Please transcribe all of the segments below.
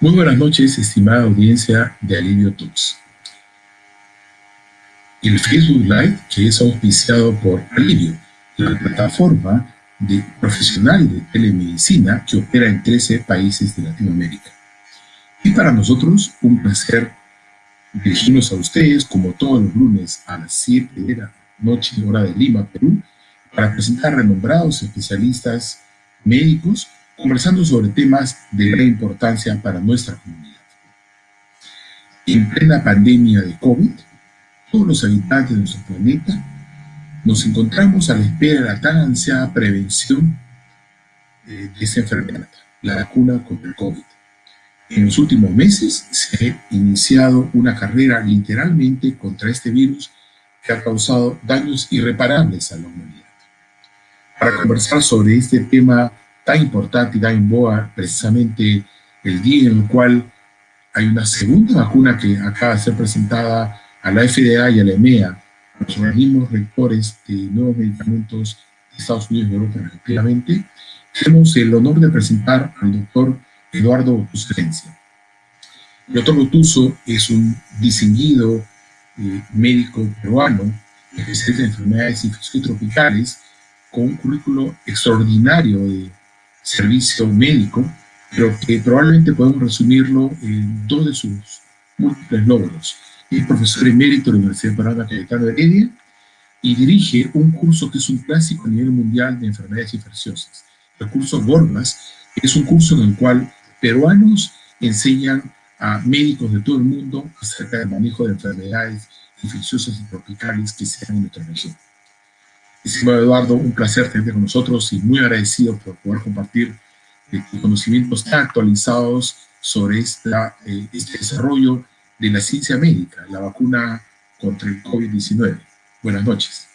Muy buenas noches, estimada audiencia de Alivio Talks. El Facebook Live, que es auspiciado por Alivio, la plataforma de profesional de telemedicina que opera en 13 países de Latinoamérica. Y para nosotros, un placer dirigirnos a ustedes, como todos los lunes a las 7 de la noche, hora de Lima, Perú, para presentar renombrados especialistas médicos conversando sobre temas de gran importancia para nuestra comunidad. En plena pandemia de COVID, todos los habitantes de nuestro planeta nos encontramos a la espera de la tan ansiada prevención de esta enfermedad, la vacuna contra el COVID. En los últimos meses se ha iniciado una carrera literalmente contra este virus que ha causado daños irreparables a la humanidad. Para conversar sobre este tema tan importante y tan en boga, precisamente el día en el cual hay una segunda vacuna que acaba de ser presentada a la FDA y a la EMEA, los organismos rectores de nuevos medicamentos de Estados Unidos y Europa, respectivamente. Tenemos el honor de presentar al doctor Eduardo Gottuso Herencia. El doctor Gottuso es un distinguido médico peruano, especialista en enfermedades infecciosas tropicales, con un currículo extraordinario de servicio médico, pero que probablemente podemos resumirlo en dos de sus múltiples logros. Es profesor emérito de la Universidad Peruana Cayetano Heredia y dirige un curso que es un clásico a nivel mundial de enfermedades infecciosas. El curso GORMAS es un curso en el cual peruanos enseñan a médicos de todo el mundo acerca del manejo de enfermedades infecciosas y tropicales que se dan en nuestra región. Estimado Eduardo, un placer tenerte con nosotros y muy agradecido por poder compartir tus conocimientos tan actualizados sobre este desarrollo de la ciencia médica, la vacuna contra el COVID-19. Buenas noches.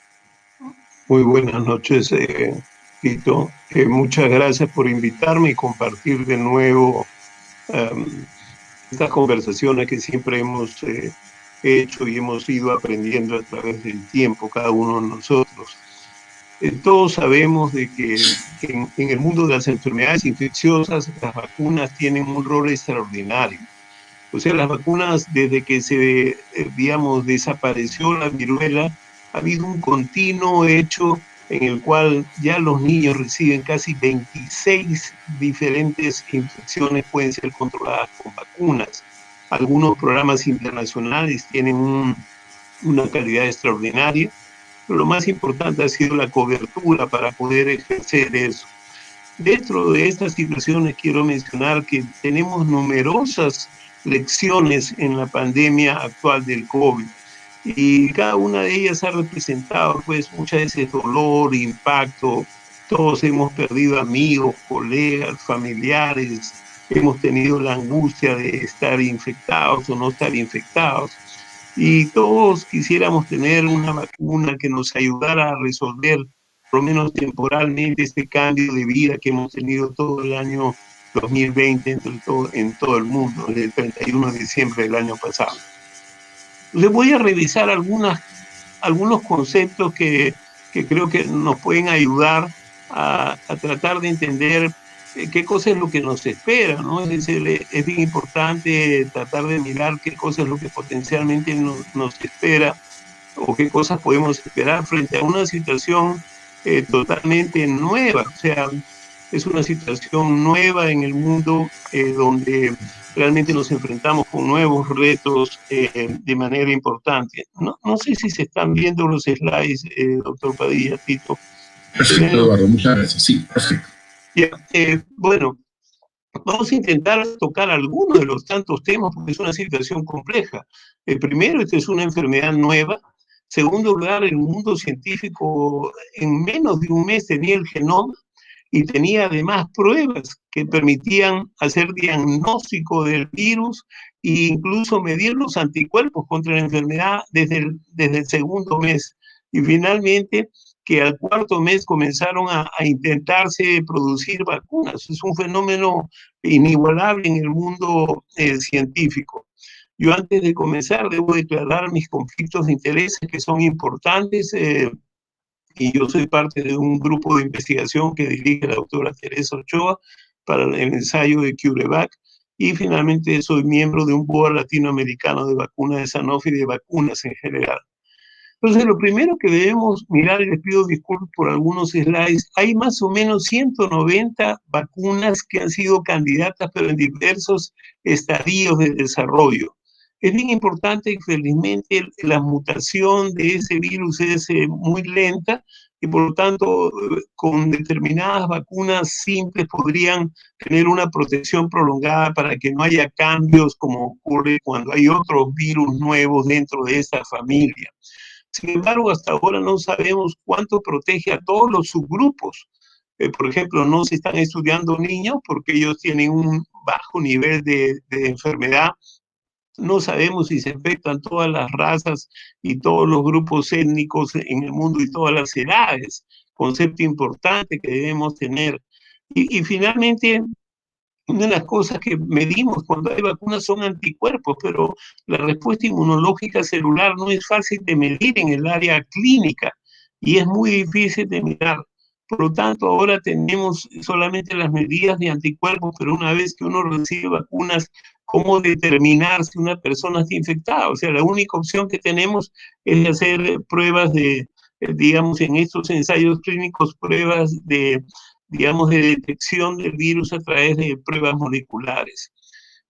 Muy buenas noches, Tito. Muchas gracias por invitarme y compartir de nuevo estas conversaciones que siempre hemos hecho y hemos ido aprendiendo a través del tiempo, cada uno de nosotros. Todos sabemos de que en el mundo de las enfermedades infecciosas, las vacunas tienen un rol extraordinario. O sea, las vacunas, desde que desapareció la viruela, ha habido un continuo hecho en el cual ya los niños reciben casi 26 diferentes infecciones, pueden ser controladas con vacunas. Algunos programas internacionales tienen una calidad extraordinaria, pero lo más importante ha sido la cobertura para poder ejercer eso. Dentro de estas situaciones quiero mencionar que tenemos numerosas lecciones en la pandemia actual del COVID y cada una de ellas ha representado pues muchas veces dolor, impacto. Todos hemos perdido amigos, colegas, familiares, hemos tenido la angustia de estar infectados o no estar infectados. Y todos quisiéramos tener una vacuna que nos ayudara a resolver, por lo menos temporalmente, este cambio de vida que hemos tenido todo el año 2020 en todo el mundo, desde el 31 de diciembre del año pasado. Entonces voy a revisar algunos conceptos que creo que nos pueden ayudar a tratar de entender qué cosa es lo que nos espera, ¿no? Es decir, es bien importante tratar de mirar qué cosa es lo que potencialmente nos espera o qué cosas podemos esperar frente a una situación totalmente nueva. O sea, es una situación nueva en el mundo donde realmente nos enfrentamos con nuevos retos de manera importante. No sé si se están viendo los slides, doctor Padilla, Tito. Perfecto, Eduardo, muchas gracias. Sí, perfecto. Bueno, vamos a intentar tocar algunos de los tantos temas porque es una situación compleja. Primero, esta es una enfermedad nueva. Segundo lugar, el mundo científico en menos de un mes tenía el genoma y tenía además pruebas que permitían hacer diagnóstico del virus e incluso medir los anticuerpos contra la enfermedad desde el segundo mes. Y finalmente, que al cuarto mes comenzaron a intentarse producir vacunas. Es un fenómeno inigualable en el mundo científico. Yo antes de comenzar debo declarar mis conflictos de intereses que son importantes y yo soy parte de un grupo de investigación que dirige la doctora Teresa Ochoa para el ensayo de CureVac y finalmente soy miembro de un board latinoamericano de vacunas de Sanofi y de vacunas en general. Entonces, lo primero que debemos mirar, y les pido disculpas por algunos slides, hay más o menos 190 vacunas que han sido candidatas, pero en diversos estadios de desarrollo. Es bien importante que felizmente la mutación de ese virus es muy lenta y por lo tanto con determinadas vacunas simples podrían tener una protección prolongada para que no haya cambios como ocurre cuando hay otros virus nuevos dentro de esta familia. Sin embargo, hasta ahora no sabemos cuánto protege a todos los subgrupos. Por ejemplo, no se están estudiando niños porque ellos tienen un bajo nivel de enfermedad. No sabemos si se afectan todas las razas y todos los grupos étnicos en el mundo y todas las edades. Concepto importante que debemos tener. Y finalmente, una de las cosas que medimos cuando hay vacunas son anticuerpos, pero la respuesta inmunológica celular no es fácil de medir en el área clínica y es muy difícil de mirar. Por lo tanto, ahora tenemos solamente las medidas de anticuerpos, pero una vez que uno recibe vacunas, ¿cómo determinar si una persona está infectada? O sea, la única opción que tenemos es hacer pruebas digamos, en estos ensayos clínicos, pruebas digamos, de detección del virus a través de pruebas moleculares.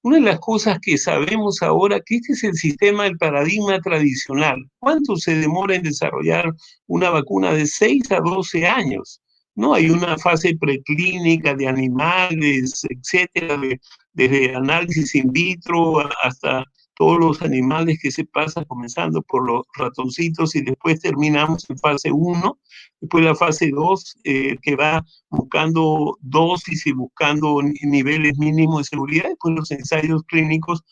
Una de las cosas que sabemos ahora que este es el sistema, el paradigma tradicional. ¿Cuánto se demora en desarrollar una vacuna? De 6 a 12 años. No hay una fase preclínica de animales, etcétera, desde análisis in vitro hasta todos los animales que se pasan, comenzando por los ratoncitos y después terminamos en fase 1, después la fase 2 que va buscando dosis y buscando niveles mínimos de seguridad, después los ensayos clínicos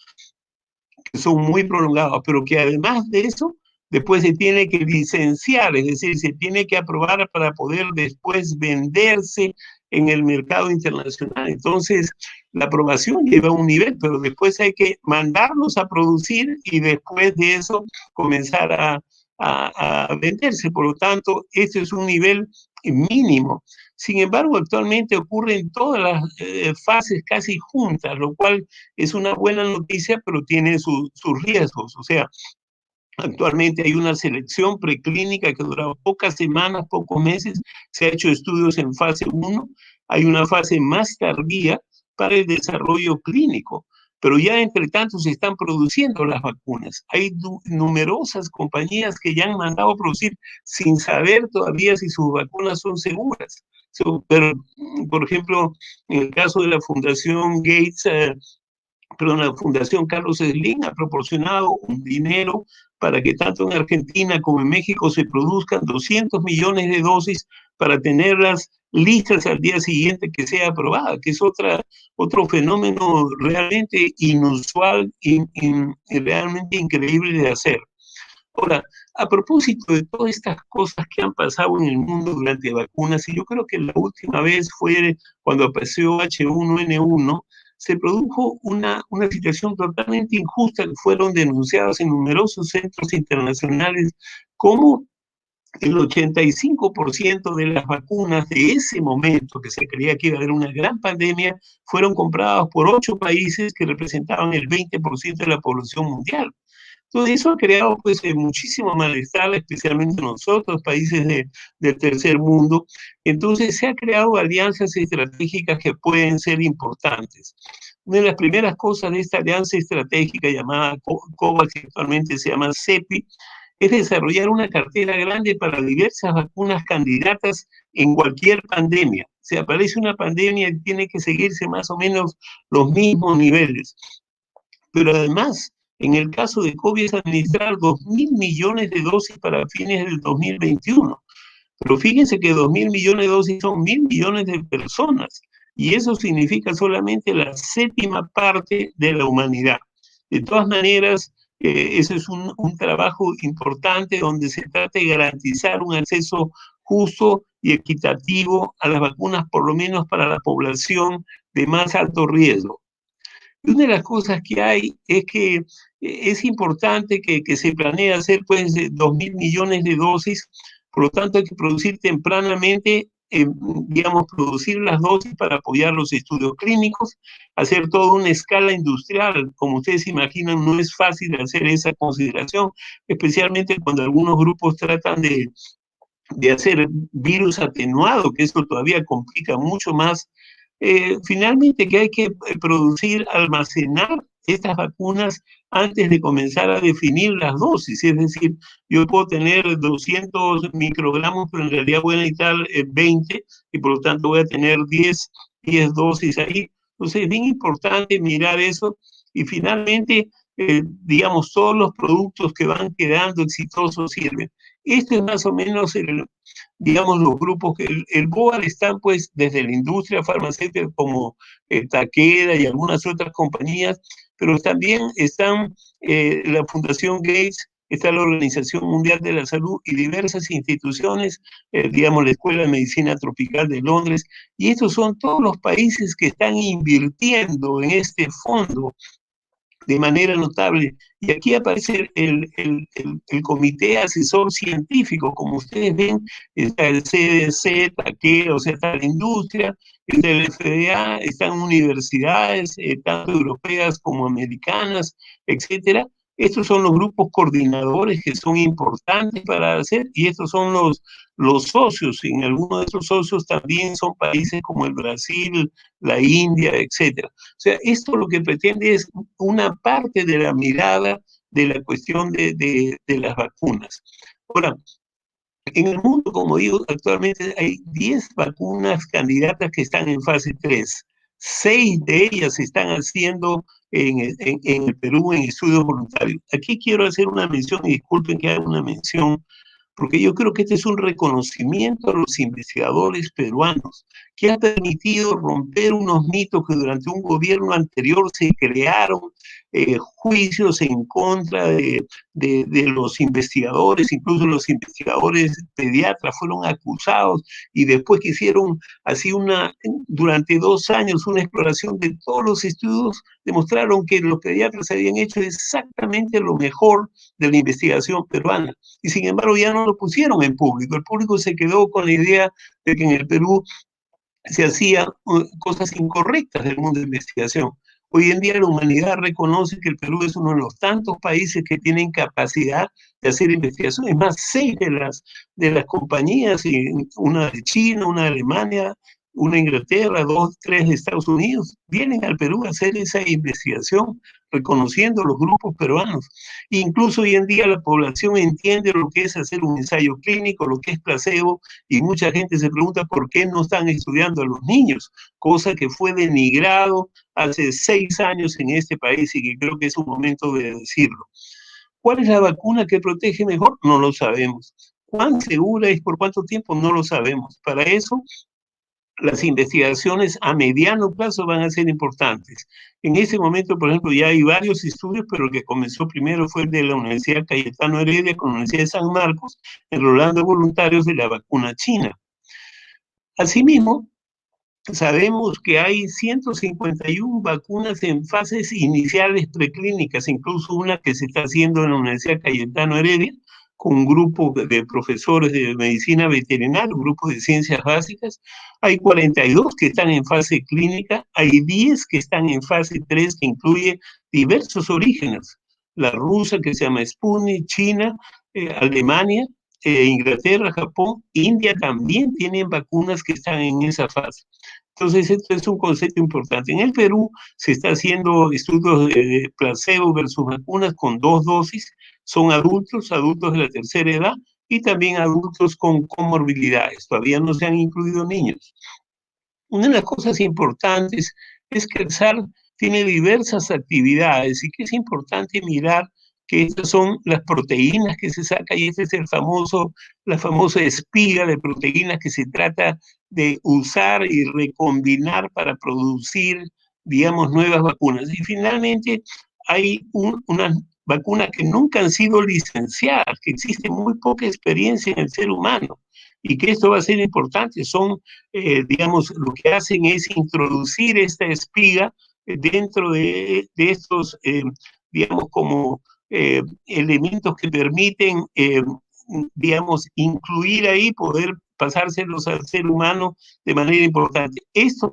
que son muy prolongados, pero que además de eso, después se tiene que licenciar, es decir, se tiene que aprobar para poder después venderse en el mercado internacional. Entonces, la aprobación lleva un nivel, pero después hay que mandarlos a producir y después de eso comenzar a venderse. Por lo tanto, este es un nivel mínimo. Sin embargo, actualmente ocurren todas las fases casi juntas, lo cual es una buena noticia, pero tiene sus riesgos. O sea, actualmente hay una selección preclínica que dura pocas semanas, pocos meses. Se ha hecho estudios en fase 1. Hay una fase más tardía para el desarrollo clínico. Pero ya entre tanto se están produciendo las vacunas. Hay numerosas compañías que ya han mandado a producir sin saber todavía si sus vacunas son seguras. Pero, por ejemplo, en el caso de la Fundación Gates, perdón, la Fundación Carlos Slim ha proporcionado un dinero para que tanto en Argentina como en México se produzcan 200 millones de dosis para tenerlas listas al día siguiente que sea aprobada, que es otro fenómeno realmente inusual y realmente increíble de hacer. Ahora, a propósito de todas estas cosas que han pasado en el mundo durante vacunas, y yo creo que la última vez fue cuando apareció H1N1, se produjo una situación totalmente injusta que fueron denunciadas en numerosos centros internacionales como el 85% de las vacunas de ese momento, que se creía que iba a haber una gran pandemia, fueron compradas por 8 países que representaban el 20% de la población mundial. Entonces, eso ha creado pues muchísimo malestar, especialmente en nosotros, países del tercer mundo. Entonces, se han creado alianzas estratégicas que pueden ser importantes. Una de las primeras cosas de esta alianza estratégica llamada COVAX, que actualmente se llama CEPI, es desarrollar una cartera grande para diversas vacunas candidatas en cualquier pandemia. Si aparece una pandemia, tiene que seguirse más o menos los mismos niveles. Pero además, en el caso de COVID, es administrar 2.000 millones de dosis para fines del 2021. Pero fíjense que 2.000 millones de dosis son 1.000 millones de personas. Y eso significa solamente la séptima parte de la humanidad. De todas maneras, ese es un trabajo importante donde se trata de garantizar un acceso justo y equitativo a las vacunas, por lo menos para la población de más alto riesgo. Y una de las cosas que hay es que es importante que se planee hacer pues 2.000 millones de dosis, por lo tanto hay que producir tempranamente digamos, producir las dosis para apoyar los estudios clínicos, hacer toda una escala industrial. Como ustedes se imaginan, no es fácil hacer esa consideración, especialmente cuando algunos grupos tratan de hacer virus atenuado, que eso todavía complica mucho más. Finalmente, que hay que producir, almacenar estas vacunas antes de comenzar a definir las dosis. Es decir, yo puedo tener 200 microgramos, pero en realidad voy a necesitar 20 y por lo tanto voy a tener 10 dosis ahí. Entonces es bien importante mirar eso y finalmente, digamos, todos los productos que van quedando exitosos sirven. Este es más o menos digamos, los grupos que el BOAR están pues desde la industria farmacéutica como Takeda y algunas otras compañías, pero también están la Fundación Gates, está la Organización Mundial de la Salud y diversas instituciones, digamos, la Escuela de Medicina Tropical de Londres, y estos son todos los países que están invirtiendo en este fondo de manera notable. Y aquí aparece el Comité Asesor Científico, como ustedes ven, está el CDC, Takeda, o sea, está la industria, está el FDA, están universidades, tanto europeas como americanas, etcétera. Estos son los grupos coordinadores que son importantes para hacer, y estos son los socios, y en algunos de esos socios también son países como el Brasil, la India, etcétera. O sea, esto lo que pretende es una parte de la mirada de la cuestión de las vacunas. Ahora, en el mundo, como digo, actualmente hay 10 vacunas candidatas que están en fase 3. 6 de ellas se están haciendo en el Perú en estudios voluntarios. Aquí quiero hacer una mención, y disculpen que haga una mención, porque yo creo que este es un reconocimiento a los investigadores peruanos, que ha permitido romper unos mitos que durante un gobierno anterior se crearon, juicios en contra de los investigadores, incluso los investigadores pediatras fueron acusados y después que hicieron así durante 2 años una exploración de todos los estudios, demostraron que los pediatras habían hecho exactamente lo mejor de la investigación peruana. Y sin embargo ya no lo pusieron en público. El público se quedó con la idea de que en el Perú se hacían cosas incorrectas del mundo de investigación. Hoy en día la humanidad reconoce que el Perú es uno de los tantos países que tienen capacidad de hacer investigación. Es más, 6 de las compañías, una de China, una de Alemania, una de Inglaterra, 2, 3 de Estados Unidos, vienen al Perú a hacer esa investigación, reconociendo los grupos peruanos. Incluso hoy en día la población entiende lo que es hacer un ensayo clínico, lo que es placebo, y mucha gente se pregunta por qué no están estudiando a los niños, cosa que fue denigrado hace 6 años en este país y que creo que es un momento de decirlo. ¿Cuál es la vacuna que protege mejor? No lo sabemos. ¿Cuán segura es por cuánto tiempo? No lo sabemos. Para eso, las investigaciones a mediano plazo van a ser importantes. En ese momento, por ejemplo, ya hay varios estudios, pero el que comenzó primero fue el de la Universidad Cayetano Heredia con la Universidad de San Marcos, enrolando voluntarios de la vacuna china. Asimismo, sabemos que hay 151 vacunas en fases iniciales preclínicas, incluso una que se está haciendo en la Universidad Cayetano Heredia, con un grupo de profesores de medicina veterinaria, un grupo de ciencias básicas. Hay 42 que están en fase clínica, hay 10 que están en fase 3, que incluye diversos orígenes. La rusa, que se llama Sputnik, China, Alemania, Inglaterra, Japón, India también tienen vacunas que están en esa fase. Entonces, esto es un concepto importante. En el Perú se está haciendo estudios de placebo versus vacunas con 2 dosis. Son adultos de la tercera edad y también adultos con comorbilidades. Todavía no se han incluido niños. Una de las cosas importantes es que el SAR tiene diversas actividades y que es importante mirar que estas son las proteínas que se saca, y este es la famosa espiga de proteínas que se trata de usar y recombinar para producir, digamos, nuevas vacunas. Y finalmente hay unas vacunas que nunca han sido licenciadas, que existe muy poca experiencia en el ser humano y que esto va a ser importante. Son, digamos, lo que hacen es introducir esta espiga dentro de estos, digamos, como elementos que permiten, digamos, incluir ahí, poder pasárselos al ser humano de manera importante. Esto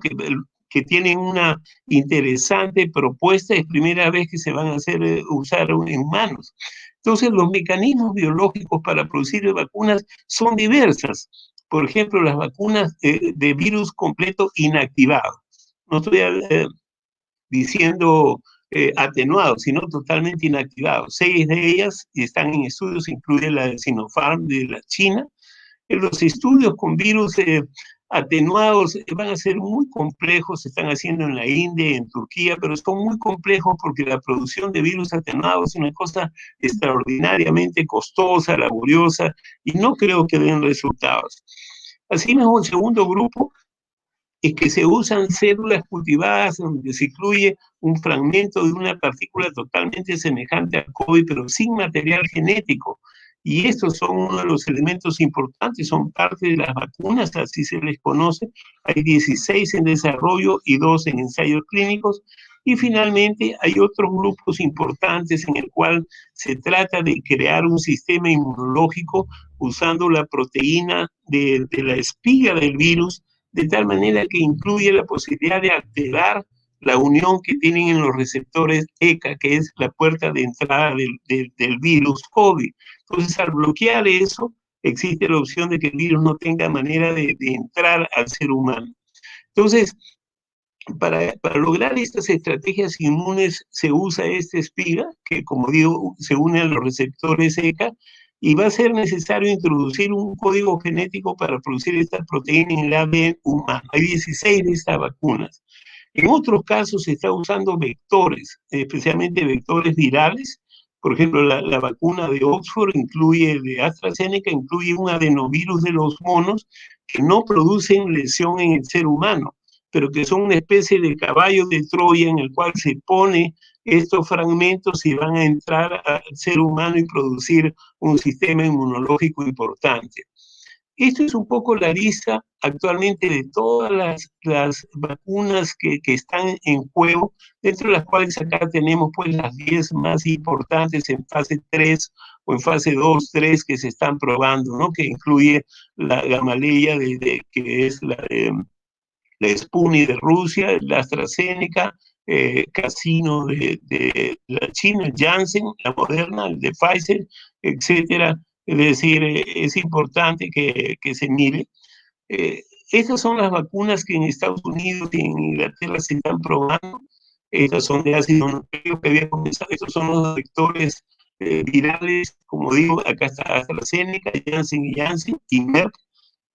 que tienen una interesante propuesta, es primera vez que se van a usar en humanos. Entonces, los mecanismos biológicos para producir vacunas son diversas. Por ejemplo, las vacunas de virus completo inactivado. No estoy diciendo atenuados, sino totalmente inactivados. 6 de ellas están en estudios, incluye la de Sinopharm de la China. Los estudios con virus atenuados van a ser muy complejos, se están haciendo en la India y en Turquía, pero son muy complejos porque la producción de virus atenuados es una cosa extraordinariamente costosa, laboriosa, y no creo que den resultados. Asimismo, el segundo grupo es que se usan células cultivadas donde se incluye un fragmento de una partícula totalmente semejante al COVID, pero sin material genético. Y estos son uno de los elementos importantes, son parte de las vacunas, así se les conoce. Hay 16 en desarrollo y 2 en ensayos clínicos. Y finalmente hay otros grupos importantes en el cual se trata de crear un sistema inmunológico usando la proteína de la espiga del virus, de tal manera que incluye la posibilidad de alterar la unión que tienen en los receptores ECA, que es la puerta de entrada del virus COVID. Entonces, al bloquear eso, existe la opción de que el virus no tenga manera de entrar al ser humano. Entonces, para lograr estas estrategias inmunes se usa esta espiga, que como digo, se une a los receptores ECA, y va a ser necesario introducir un código genético para producir esta proteína en el ADN humano. Hay 16 de estas vacunas. En otros casos se está usando vectores, especialmente vectores virales. Por ejemplo, la vacuna de Oxford de AstraZeneca, incluye un adenovirus de los monos que no producen lesión en el ser humano, pero que son una especie de caballo de Troya en el cual se pone estos fragmentos y van a entrar al ser humano y producir un sistema inmunológico importante. Esto es un poco la lista actualmente de todas las vacunas que están en juego, dentro de las cuales acá tenemos pues las 10 más importantes en fase 3 o en fase 2, 3 que se están probando, ¿no? Que incluye la gamaleya que es la Sputnik de Rusia, la AstraZeneca, Casino de la China, Janssen, la Moderna, el de Pfizer, etcétera. Es decir, es importante que se mire. Estas son las vacunas que en Estados Unidos y en Inglaterra se están probando. Estas son de ácido nucleico que había comenzado. Estos son los vectores virales, como digo, acá está AstraZeneca, Janssen y Merck.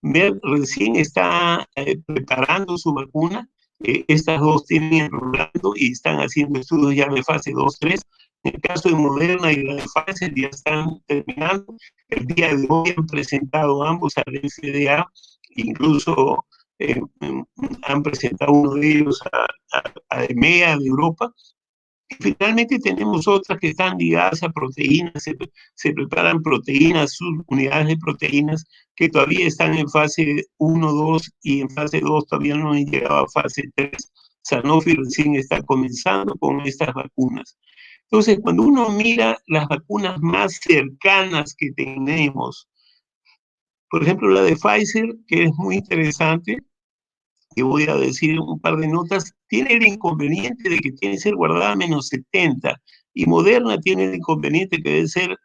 Merck recién está preparando su vacuna. Estas dos tienen enrolando y están haciendo estudios ya de fase 2, 3. En el caso de Moderna y la de Pfizer ya están terminando. El día de hoy han presentado ambos al FDA, incluso han presentado uno de ellos a EMEA de Europa. Finalmente tenemos otras que están ligadas a proteínas, se preparan proteínas, subunidades de proteínas que todavía están en fase 1, 2 y en fase 2 todavía no han llegado a fase 3. Sanofi recién está comenzando con estas vacunas. Entonces, cuando uno mira las vacunas más cercanas que tenemos, por ejemplo, la de Pfizer, que es muy interesante, que voy a decir un par de notas, tiene el inconveniente de que tiene que ser guardada a menos 70 y Moderna tiene el inconveniente que debe ser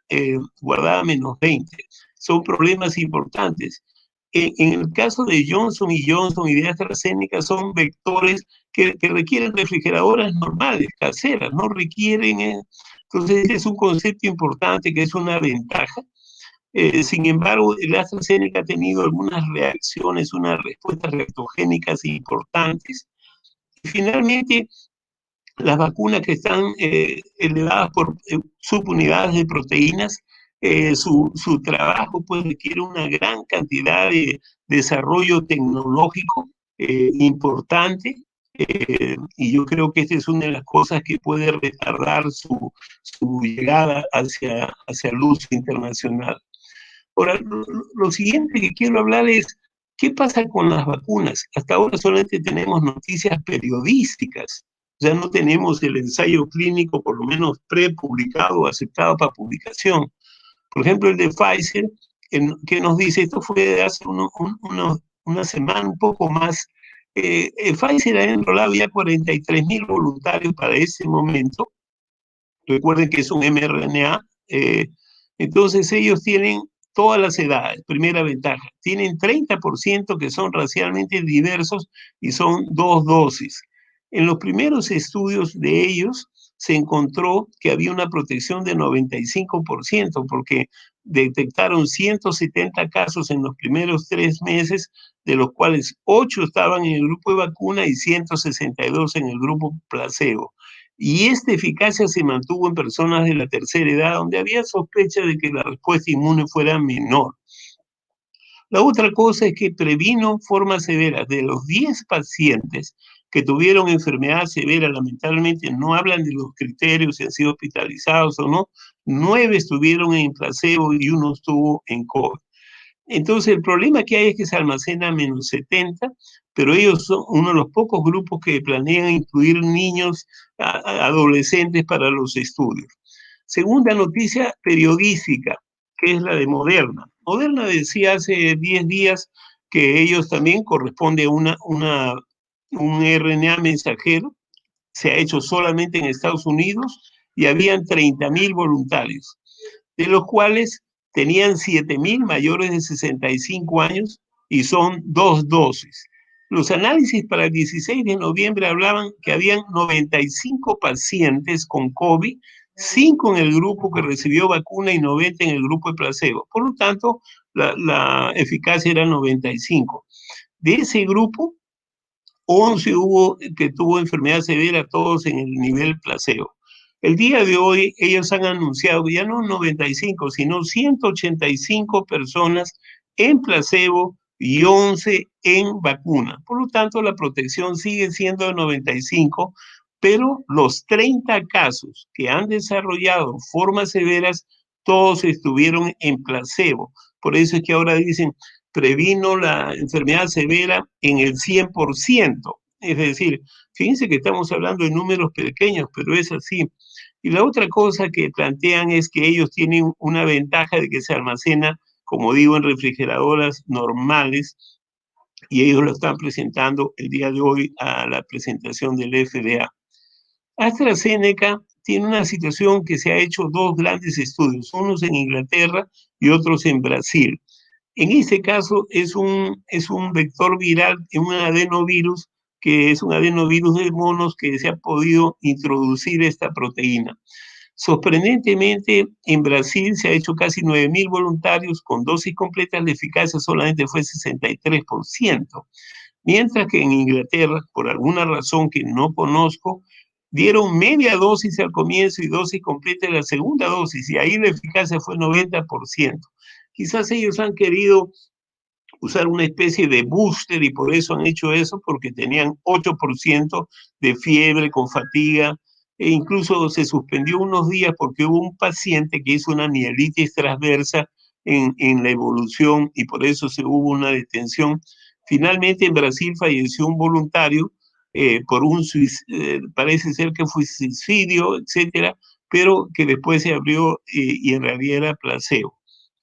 guardada a menos 20. Son problemas importantes. En el caso de Johnson Johnson y de AstraZeneca son vectores que requieren refrigeradoras normales, caseras, no requieren... entonces, es un concepto importante que es una ventaja. Sin embargo, el AstraZeneca ha tenido algunas reacciones, unas respuestas reactogénicas importantes. Y finalmente, las vacunas que están elevadas por subunidades de proteínas, su trabajo pues requiere una gran cantidad de desarrollo tecnológico importante, y yo creo que esta es una de las cosas que puede retardar su llegada hacia el uso internacional. Ahora, lo siguiente que quiero hablar es, ¿qué pasa con las vacunas? Hasta ahora solamente tenemos noticias periodísticas, ya no tenemos el ensayo clínico, por lo menos prepublicado o aceptado para publicación. Por ejemplo, el de Pfizer que nos dice, esto fue de hace una semana, un poco más, Pfizer ha enrolado ya 43.000 voluntarios para ese momento. Recuerden que es un mRNA. Entonces ellos tienen todas las edades, primera ventaja. Tienen 30% que son racialmente diversos y son 2 dosis. En los primeros estudios de ellos se encontró que había una protección de 95% porque detectaron 170 casos en los primeros 3 meses, de los cuales 8 estaban en el grupo de vacuna y 162 en el grupo placebo. Y esta eficacia se mantuvo en personas de la tercera edad, donde había sospecha de que la respuesta inmune fuera menor. La otra cosa es que previno formas severas. De los 10 pacientes que tuvieron enfermedad severa, lamentablemente no hablan de los criterios si han sido hospitalizados o no, 9 estuvieron en placebo y 1 estuvo en COVID. Entonces, el problema que hay es que se almacena a -70, pero ellos son uno de los pocos grupos que planean incluir niños, adolescentes para los estudios. Segunda noticia periodística, que es la de Moderna. Moderna decía hace 10 días que ellos también corresponde a un RNA mensajero, se ha hecho solamente en Estados Unidos y habían 30.000 voluntarios, de los cuales tenían 7.000 mayores de 65 años y son 2 dosis. Los análisis para el 16 de noviembre hablaban que habían 95 pacientes con COVID, 5 en el grupo que recibió vacuna y 90 en el grupo de placebo. Por lo tanto, la eficacia era 95. De ese grupo, 11 hubo que tuvo enfermedad severa, todos en el nivel placebo. El día de hoy ellos han anunciado ya no 95, sino 185 personas en placebo y 11 en vacuna. Por lo tanto, la protección sigue siendo de 95, pero los 30 casos que han desarrollado formas severas, todos estuvieron en placebo. Por eso es que ahora dicen, previno la enfermedad severa en el 100%. Es decir, fíjense que estamos hablando de números pequeños, pero es así. Y la otra cosa que plantean es que ellos tienen una ventaja de que se almacena, como digo, en refrigeradoras normales, y ellos lo están presentando el día de hoy a la presentación del FDA. AstraZeneca tiene una situación que se ha hecho 2 grandes estudios, unos en Inglaterra y otros en Brasil. En este caso es un vector viral, un adenovirus, que es un adenovirus de monos que se ha podido introducir esta proteína. Sorprendentemente, en Brasil se ha hecho casi 9.000 voluntarios con dosis completas, la eficacia solamente fue 63%, mientras que en Inglaterra, por alguna razón que no conozco, dieron media dosis al comienzo y dosis completa en la segunda dosis, y ahí la eficacia fue 90%. Quizás ellos han querido usar una especie de booster y por eso han hecho eso, porque tenían 8% de fiebre con fatiga, e incluso se suspendió unos días porque hubo un paciente que hizo una mielitis transversa en la evolución y por eso se hubo una detención. Finalmente en Brasil falleció un voluntario por parece ser que fue suicidio, etcétera, pero que después se abrió y en realidad era placebo.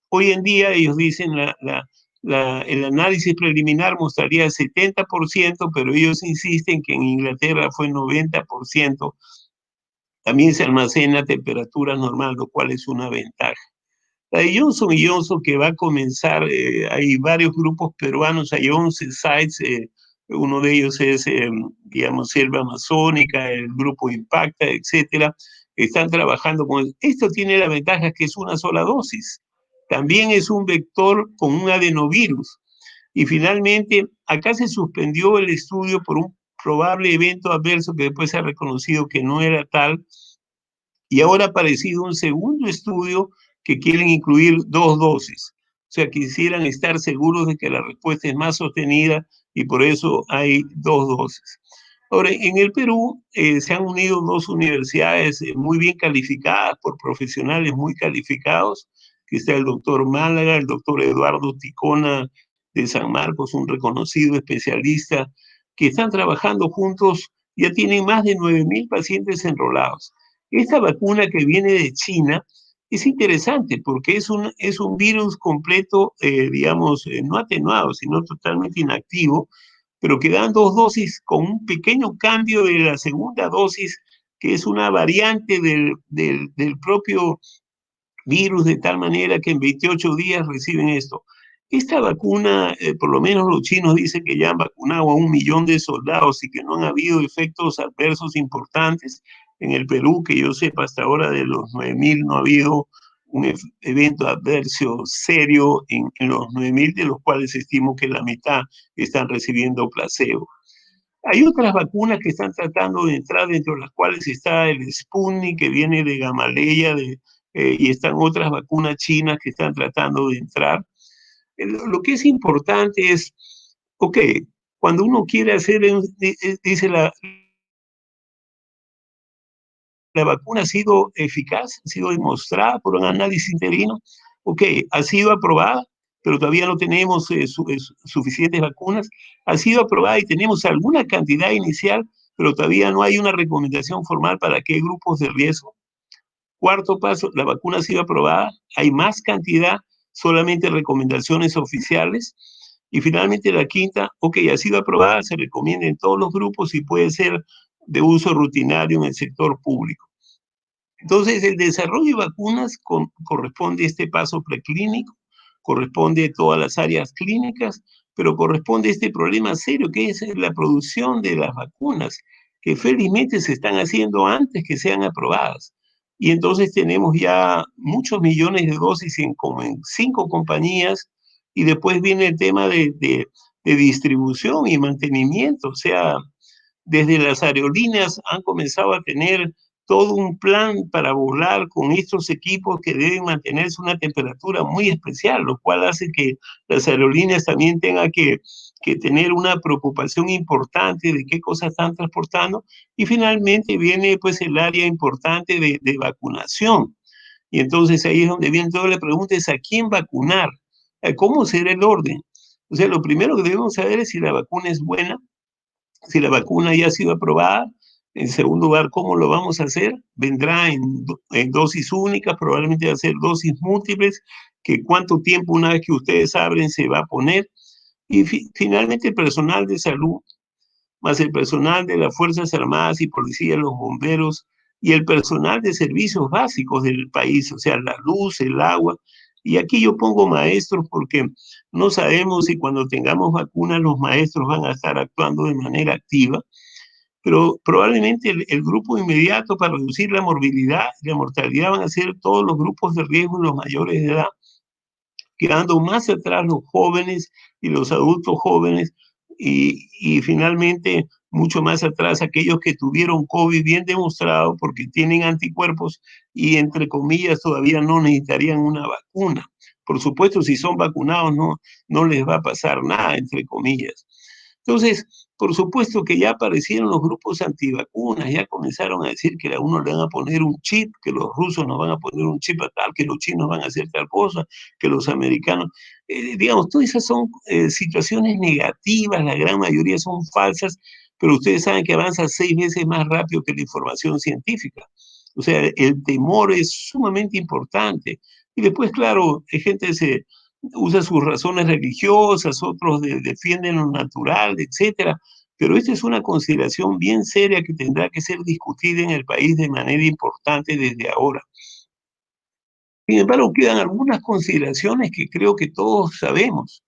Hoy en día ellos dicen el análisis preliminar mostraría 70%, pero ellos insisten que en Inglaterra fue 90%. También se almacena a temperatura normal, lo cual es una ventaja. La de Johnson Johnson que va a comenzar, hay varios grupos peruanos, hay 11 sites, uno de ellos es, digamos, Selva Amazónica, el grupo Impacta, etcétera, están trabajando con eso. Esto tiene la ventaja que es una sola dosis. También es un vector con un adenovirus. Y finalmente, acá se suspendió el estudio por un probable evento adverso que después se ha reconocido que no era tal, y ahora ha aparecido un segundo estudio que quieren incluir 2 dosis. O sea, quisieran estar seguros de que la respuesta es más sostenida y por eso hay 2 dosis. Ahora, en el Perú se han unido 2 universidades muy bien calificadas por profesionales muy calificados, que está el doctor Málaga, el doctor Eduardo Ticona de San Marcos, un reconocido especialista, que están trabajando juntos, ya tienen más de 9.000 pacientes enrolados. Esta vacuna que viene de China Es interesante porque es un virus completo, digamos, no atenuado, sino totalmente inactivo, pero que dan dos dosis con un pequeño cambio de la segunda dosis, que es una variante del propio virus, de tal manera que en 28 días reciben esto. Esta vacuna, por lo menos los chinos dicen que ya han vacunado a 1 millón de soldados y que no han habido efectos adversos importantes. En el Perú, que yo sepa, hasta ahora de los 9.000 no ha habido un evento adverso serio en los 9.000, de los cuales estimo que la mitad están recibiendo placebo. Hay otras vacunas que están tratando de entrar, dentro de las cuales está el Sputnik, que viene de Gamaleya, y están otras vacunas chinas que están tratando de entrar. Lo que es importante es, ok, cuando uno quiere hacer, dice la vacuna ha sido eficaz, ha sido demostrada por un análisis interino, ok, ha sido aprobada, pero todavía no tenemos suficientes vacunas, ha sido aprobada y tenemos alguna cantidad inicial, pero todavía no hay una recomendación formal para qué grupos de riesgo. Cuarto paso, la vacuna ha sido aprobada, hay más cantidad, solamente recomendaciones oficiales. Y finalmente la quinta, ok, ha sido aprobada, se recomienda en todos los grupos y puede ser de uso rutinario en el sector público. Entonces, el desarrollo de vacunas corresponde a este paso preclínico, corresponde a todas las áreas clínicas, pero corresponde a este problema serio que es la producción de las vacunas, que felizmente se están haciendo antes que sean aprobadas. Y entonces tenemos ya muchos millones de dosis como en 5 compañías, y después viene el tema de distribución y mantenimiento. O sea, desde las aerolíneas han comenzado a tener todo un plan para volar con estos equipos que deben mantenerse una temperatura muy especial, lo cual hace que las aerolíneas también tengan que tener una preocupación importante de qué cosas están transportando. Y finalmente viene pues el área importante de vacunación. Y entonces ahí es donde viene toda la pregunta, es a quién vacunar, cómo será el orden. O sea, lo primero que debemos saber es si la vacuna es buena, si la vacuna ya ha sido aprobada. En segundo lugar, ¿cómo lo vamos a hacer? Vendrá en dosis únicas, probablemente va a ser dosis múltiples, que cuánto tiempo una vez que ustedes abren se va a poner. Y finalmente el personal de salud, más el personal de las Fuerzas Armadas y Policía, los bomberos y el personal de servicios básicos del país, o sea, la luz, el agua. Y aquí yo pongo maestros porque no sabemos si cuando tengamos vacunas los maestros van a estar actuando de manera activa, pero probablemente el grupo inmediato para reducir la morbilidad y la mortalidad van a ser todos los grupos de riesgo y los mayores de edad, quedando más atrás los jóvenes y los adultos jóvenes, y finalmente mucho más atrás aquellos que tuvieron COVID bien demostrado porque tienen anticuerpos y entre comillas todavía no necesitarían una vacuna. Por supuesto, si son vacunados no les va a pasar nada, entre comillas. Entonces, por supuesto que ya aparecieron los grupos antivacunas, ya comenzaron a decir que a uno le van a poner un chip, que los rusos nos van a poner un chip a tal, que los chinos van a hacer tal cosa, que los americanos, digamos, todas esas son situaciones negativas, la gran mayoría son falsas, pero ustedes saben que avanza 6 veces más rápido que la información científica. O sea, el temor es sumamente importante. Y después, claro, hay gente que usa sus razones religiosas, otros defienden lo natural, etcétera. Pero esta es una consideración bien seria que tendrá que ser discutida en el país de manera importante desde ahora. Sin embargo, quedan algunas consideraciones que creo que todos sabemos.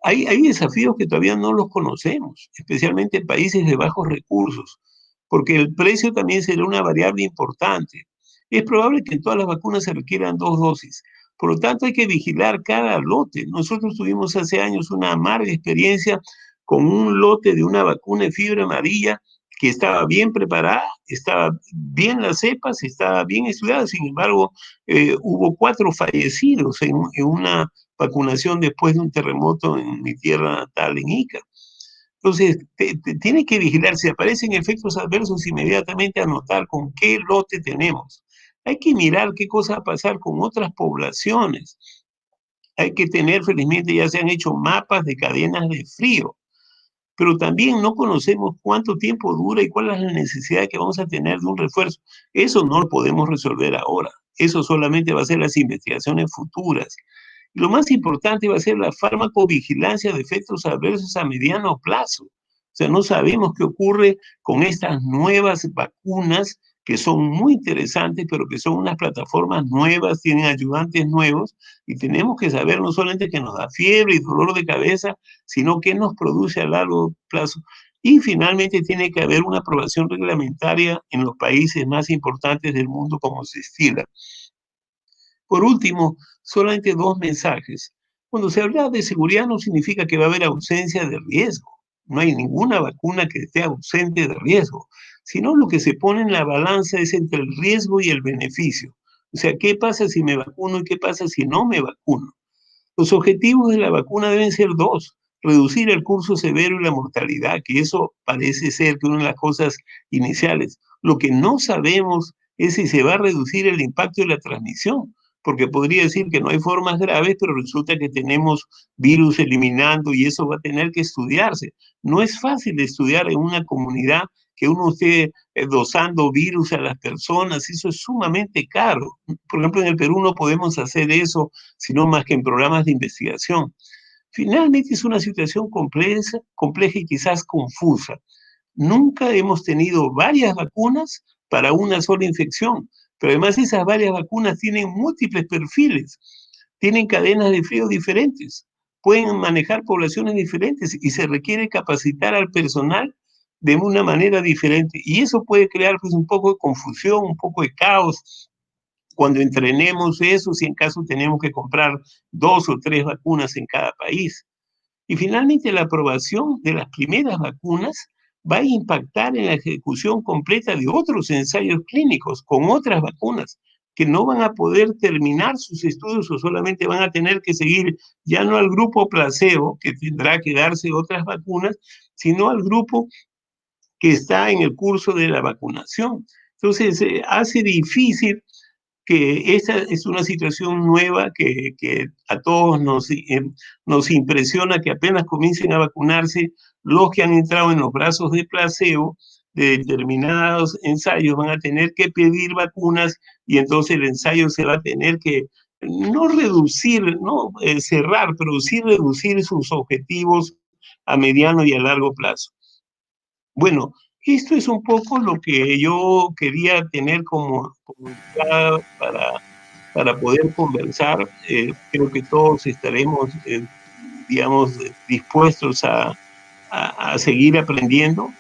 Hay desafíos que todavía no los conocemos, especialmente en países de bajos recursos, porque el precio también será una variable importante. Es probable que en todas las vacunas se requieran 2 dosis. Por lo tanto, hay que vigilar cada lote. Nosotros tuvimos hace años una amarga experiencia con un lote de una vacuna de fiebre amarilla que estaba bien preparada, estaba bien las cepas, estaba bien estudiada. Sin embargo, hubo 4 fallecidos en una vacunación después de un terremoto en mi tierra natal, en Ica. Entonces, tiene que vigilar, si aparecen efectos adversos, inmediatamente anotar con qué lote tenemos. Hay que mirar qué cosa va a pasar con otras poblaciones. Hay que tener, felizmente ya se han hecho mapas de cadenas de frío, pero también no conocemos cuánto tiempo dura y cuál es la necesidad que vamos a tener de un refuerzo. Eso no lo podemos resolver ahora. eso solamente va a ser las investigaciones futuras. Y lo más importante va a ser la farmacovigilancia de efectos adversos a mediano plazo. O sea, no sabemos qué ocurre con estas nuevas vacunas que son muy interesantes, pero que son unas plataformas nuevas, tienen ayudantes nuevos, y tenemos que saber no solamente que nos da fiebre y dolor de cabeza, sino qué nos produce a largo plazo. Y finalmente tiene que haber una aprobación reglamentaria en los países más importantes del mundo, como se estila. Por último, solamente dos mensajes. Cuando se habla de seguridad no significa que va a haber ausencia de riesgo. No hay ninguna vacuna que esté ausente de riesgo, sino lo que se pone en la balanza es entre el riesgo y el beneficio. O sea, ¿qué pasa si me vacuno y qué pasa si no me vacuno? Los objetivos de la vacuna deben ser dos: reducir el curso severo y la mortalidad, que eso parece ser que una de las cosas iniciales. Lo que no sabemos es si se va a reducir el impacto de la transmisión, porque podría decir que no hay formas graves, pero resulta que tenemos virus eliminando y eso va a tener que estudiarse. No es fácil de estudiar en una comunidad que uno esté dosando virus a las personas, eso es sumamente caro. Por ejemplo, en el Perú no podemos hacer eso, sino más que en programas de investigación. Finalmente es una situación compleja y quizás confusa. Nunca hemos tenido varias vacunas para una sola infección, pero además esas varias vacunas tienen múltiples perfiles, tienen cadenas de frío diferentes, pueden manejar poblaciones diferentes y se requiere capacitar al personal de una manera diferente. Y eso puede crear pues un poco de confusión, un poco de caos cuando entrenemos eso, si en caso tenemos que comprar 2 o 3 vacunas en cada país. Y finalmente, la aprobación de las primeras vacunas va a impactar en la ejecución completa de otros ensayos clínicos con otras vacunas que no van a poder terminar sus estudios o solamente van a tener que seguir ya no al grupo placebo, que tendrá que darse otras vacunas, sino al grupo que está en el curso de la vacunación. Entonces, hace difícil que esta es una situación nueva que a todos nos impresiona que apenas comiencen a vacunarse los que han entrado en los brazos de placebo de determinados ensayos van a tener que pedir vacunas y entonces el ensayo se va a tener que no reducir, no cerrar, pero sí reducir sus objetivos a mediano y a largo plazo. Bueno, esto es un poco lo que yo quería tener como entrada para poder conversar. Creo que todos estaremos, digamos, dispuestos a seguir aprendiendo.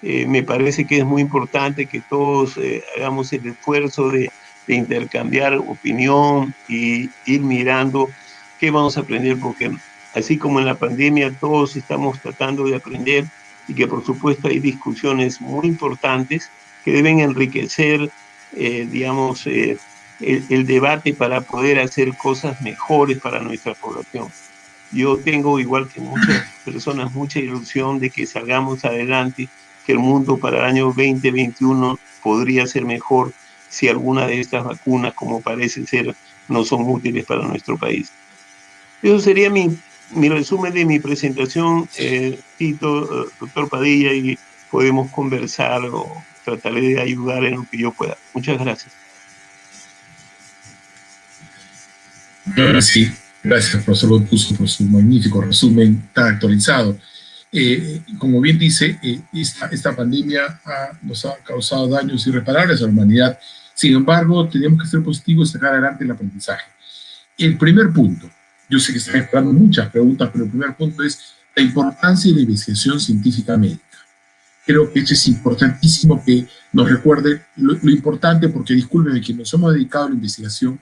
Me parece que es muy importante que todos hagamos el esfuerzo de intercambiar opinión y ir mirando qué vamos a aprender, porque así como en la pandemia todos estamos tratando de aprender, y que por supuesto hay discusiones muy importantes que deben enriquecer, digamos, el debate para poder hacer cosas mejores para nuestra población. Yo tengo, igual que muchas personas, mucha ilusión de que salgamos adelante, que el mundo para el año 2021 podría ser mejor si alguna de estas vacunas, como parece ser, no son útiles para nuestro país. Eso sería mi resumen de mi presentación, Tito, doctor Padilla, y podemos conversar o trataré de ayudar en lo que yo pueda. Muchas gracias. Sí, gracias, profesor Lotuso, por su magnífico resumen tan actualizado. Como bien dice, esta pandemia nos ha causado daños irreparables a la humanidad. Sin embargo, tenemos que ser positivos y sacar adelante el aprendizaje. El primer punto, yo sé que están esperando muchas preguntas, pero el primer punto es la importancia de la investigación científica médica. Creo que es importantísimo que nos recuerde lo importante, porque discúlpenme, que nos hemos dedicado a la investigación.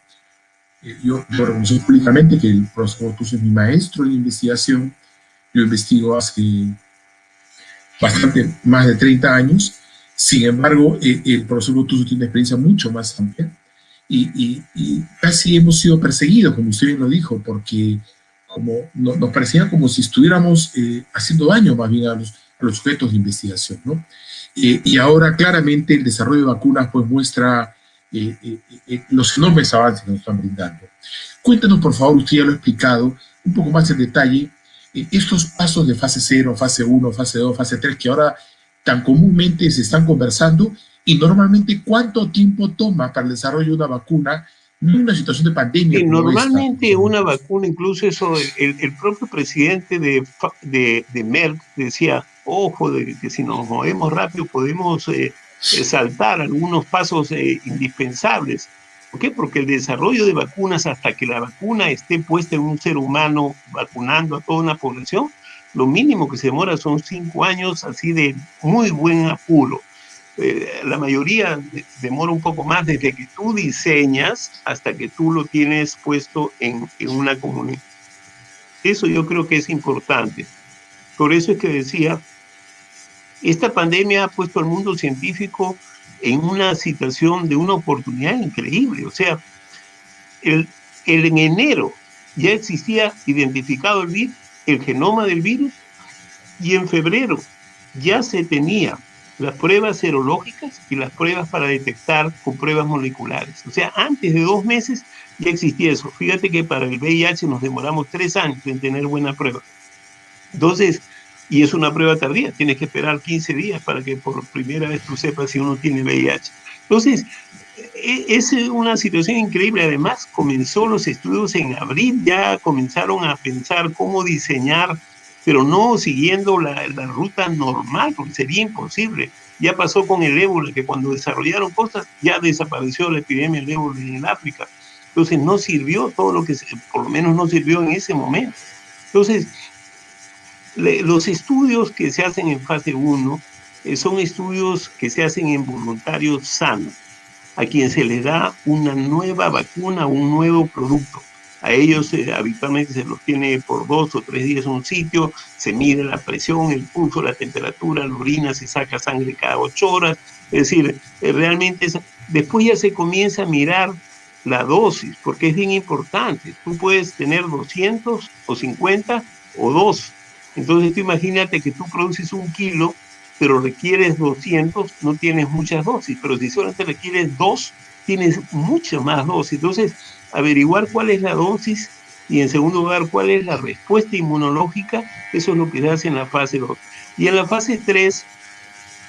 Yo reconozco públicamente que el profesor Lotuso es mi maestro en investigación. Yo investigo hace bastante más de 30 años. Sin embargo, el profesor Lotuso tiene una experiencia mucho más amplia y casi hemos sido perseguidos, como usted bien lo dijo, porque nos parecía como si estuviéramos haciendo daño más bien a los sujetos de investigación, ¿no? Y ahora claramente el desarrollo de vacunas pues muestra los enormes avances que nos están brindando. Cuéntanos, por favor, usted ya lo ha explicado, un poco más en detalle, estos pasos de fase 0, fase 1, fase 2, fase 3, que ahora tan comúnmente se están conversando, y normalmente cuánto tiempo toma para el desarrollo de una vacuna No una situación de pandemia Y como esta, normalmente profesor una Montes. vacuna, incluso eso, el propio presidente de Merck decía, ojo, de que si nos movemos rápido podemos saltar algunos pasos indispensables. ¿Por qué? Porque el desarrollo de vacunas, hasta que la vacuna esté puesta en un ser humano vacunando a toda una población, lo mínimo que se demora son 5 años, así de muy buen apuro. La mayoría demora un poco más desde que tú diseñas hasta que tú lo tienes puesto en una comunidad. Eso yo creo que es importante. Por eso es que decía, esta pandemia ha puesto al mundo científico en una situación de una oportunidad increíble. O sea, en enero ya existía identificado el genoma del virus, y en febrero ya se tenía las pruebas serológicas y las pruebas para detectar con pruebas moleculares. O sea, antes de 2 meses ya existía eso. Fíjate que para el VIH nos demoramos 3 años en tener buena prueba. Entonces, y es una prueba tardía, tienes que esperar 15 días para que por primera vez tú sepas si uno tiene VIH. Entonces, es una situación increíble. Además, comenzó los estudios en abril, ya comenzaron a pensar cómo diseñar, pero no siguiendo la ruta normal, porque sería imposible. Ya pasó con el ébola, que cuando desarrollaron cosas, ya desapareció la epidemia del ébola en África. Entonces, no sirvió todo lo que, por lo menos no sirvió en ese momento. Entonces, los estudios que se hacen en fase 1 son estudios que se hacen en voluntarios sanos, a quien se les da una nueva vacuna, un nuevo producto. A ellos habitualmente se los tiene por 2 o 3 días en un sitio, se mide la presión, el pulso, la temperatura, la orina, se saca sangre cada 8 horas. Es decir, realmente después ya se comienza a mirar la dosis, porque es bien importante. Tú puedes tener 200 o 50 o 2. Entonces tú imagínate que tú produces 1 kilo, pero requieres 200, no tienes muchas dosis, pero si solamente requieres 2, tienes muchas más dosis. Entonces, averiguar cuál es la dosis y en segundo lugar, cuál es la respuesta inmunológica, eso es lo que se hace en la fase 2. Y en la fase 3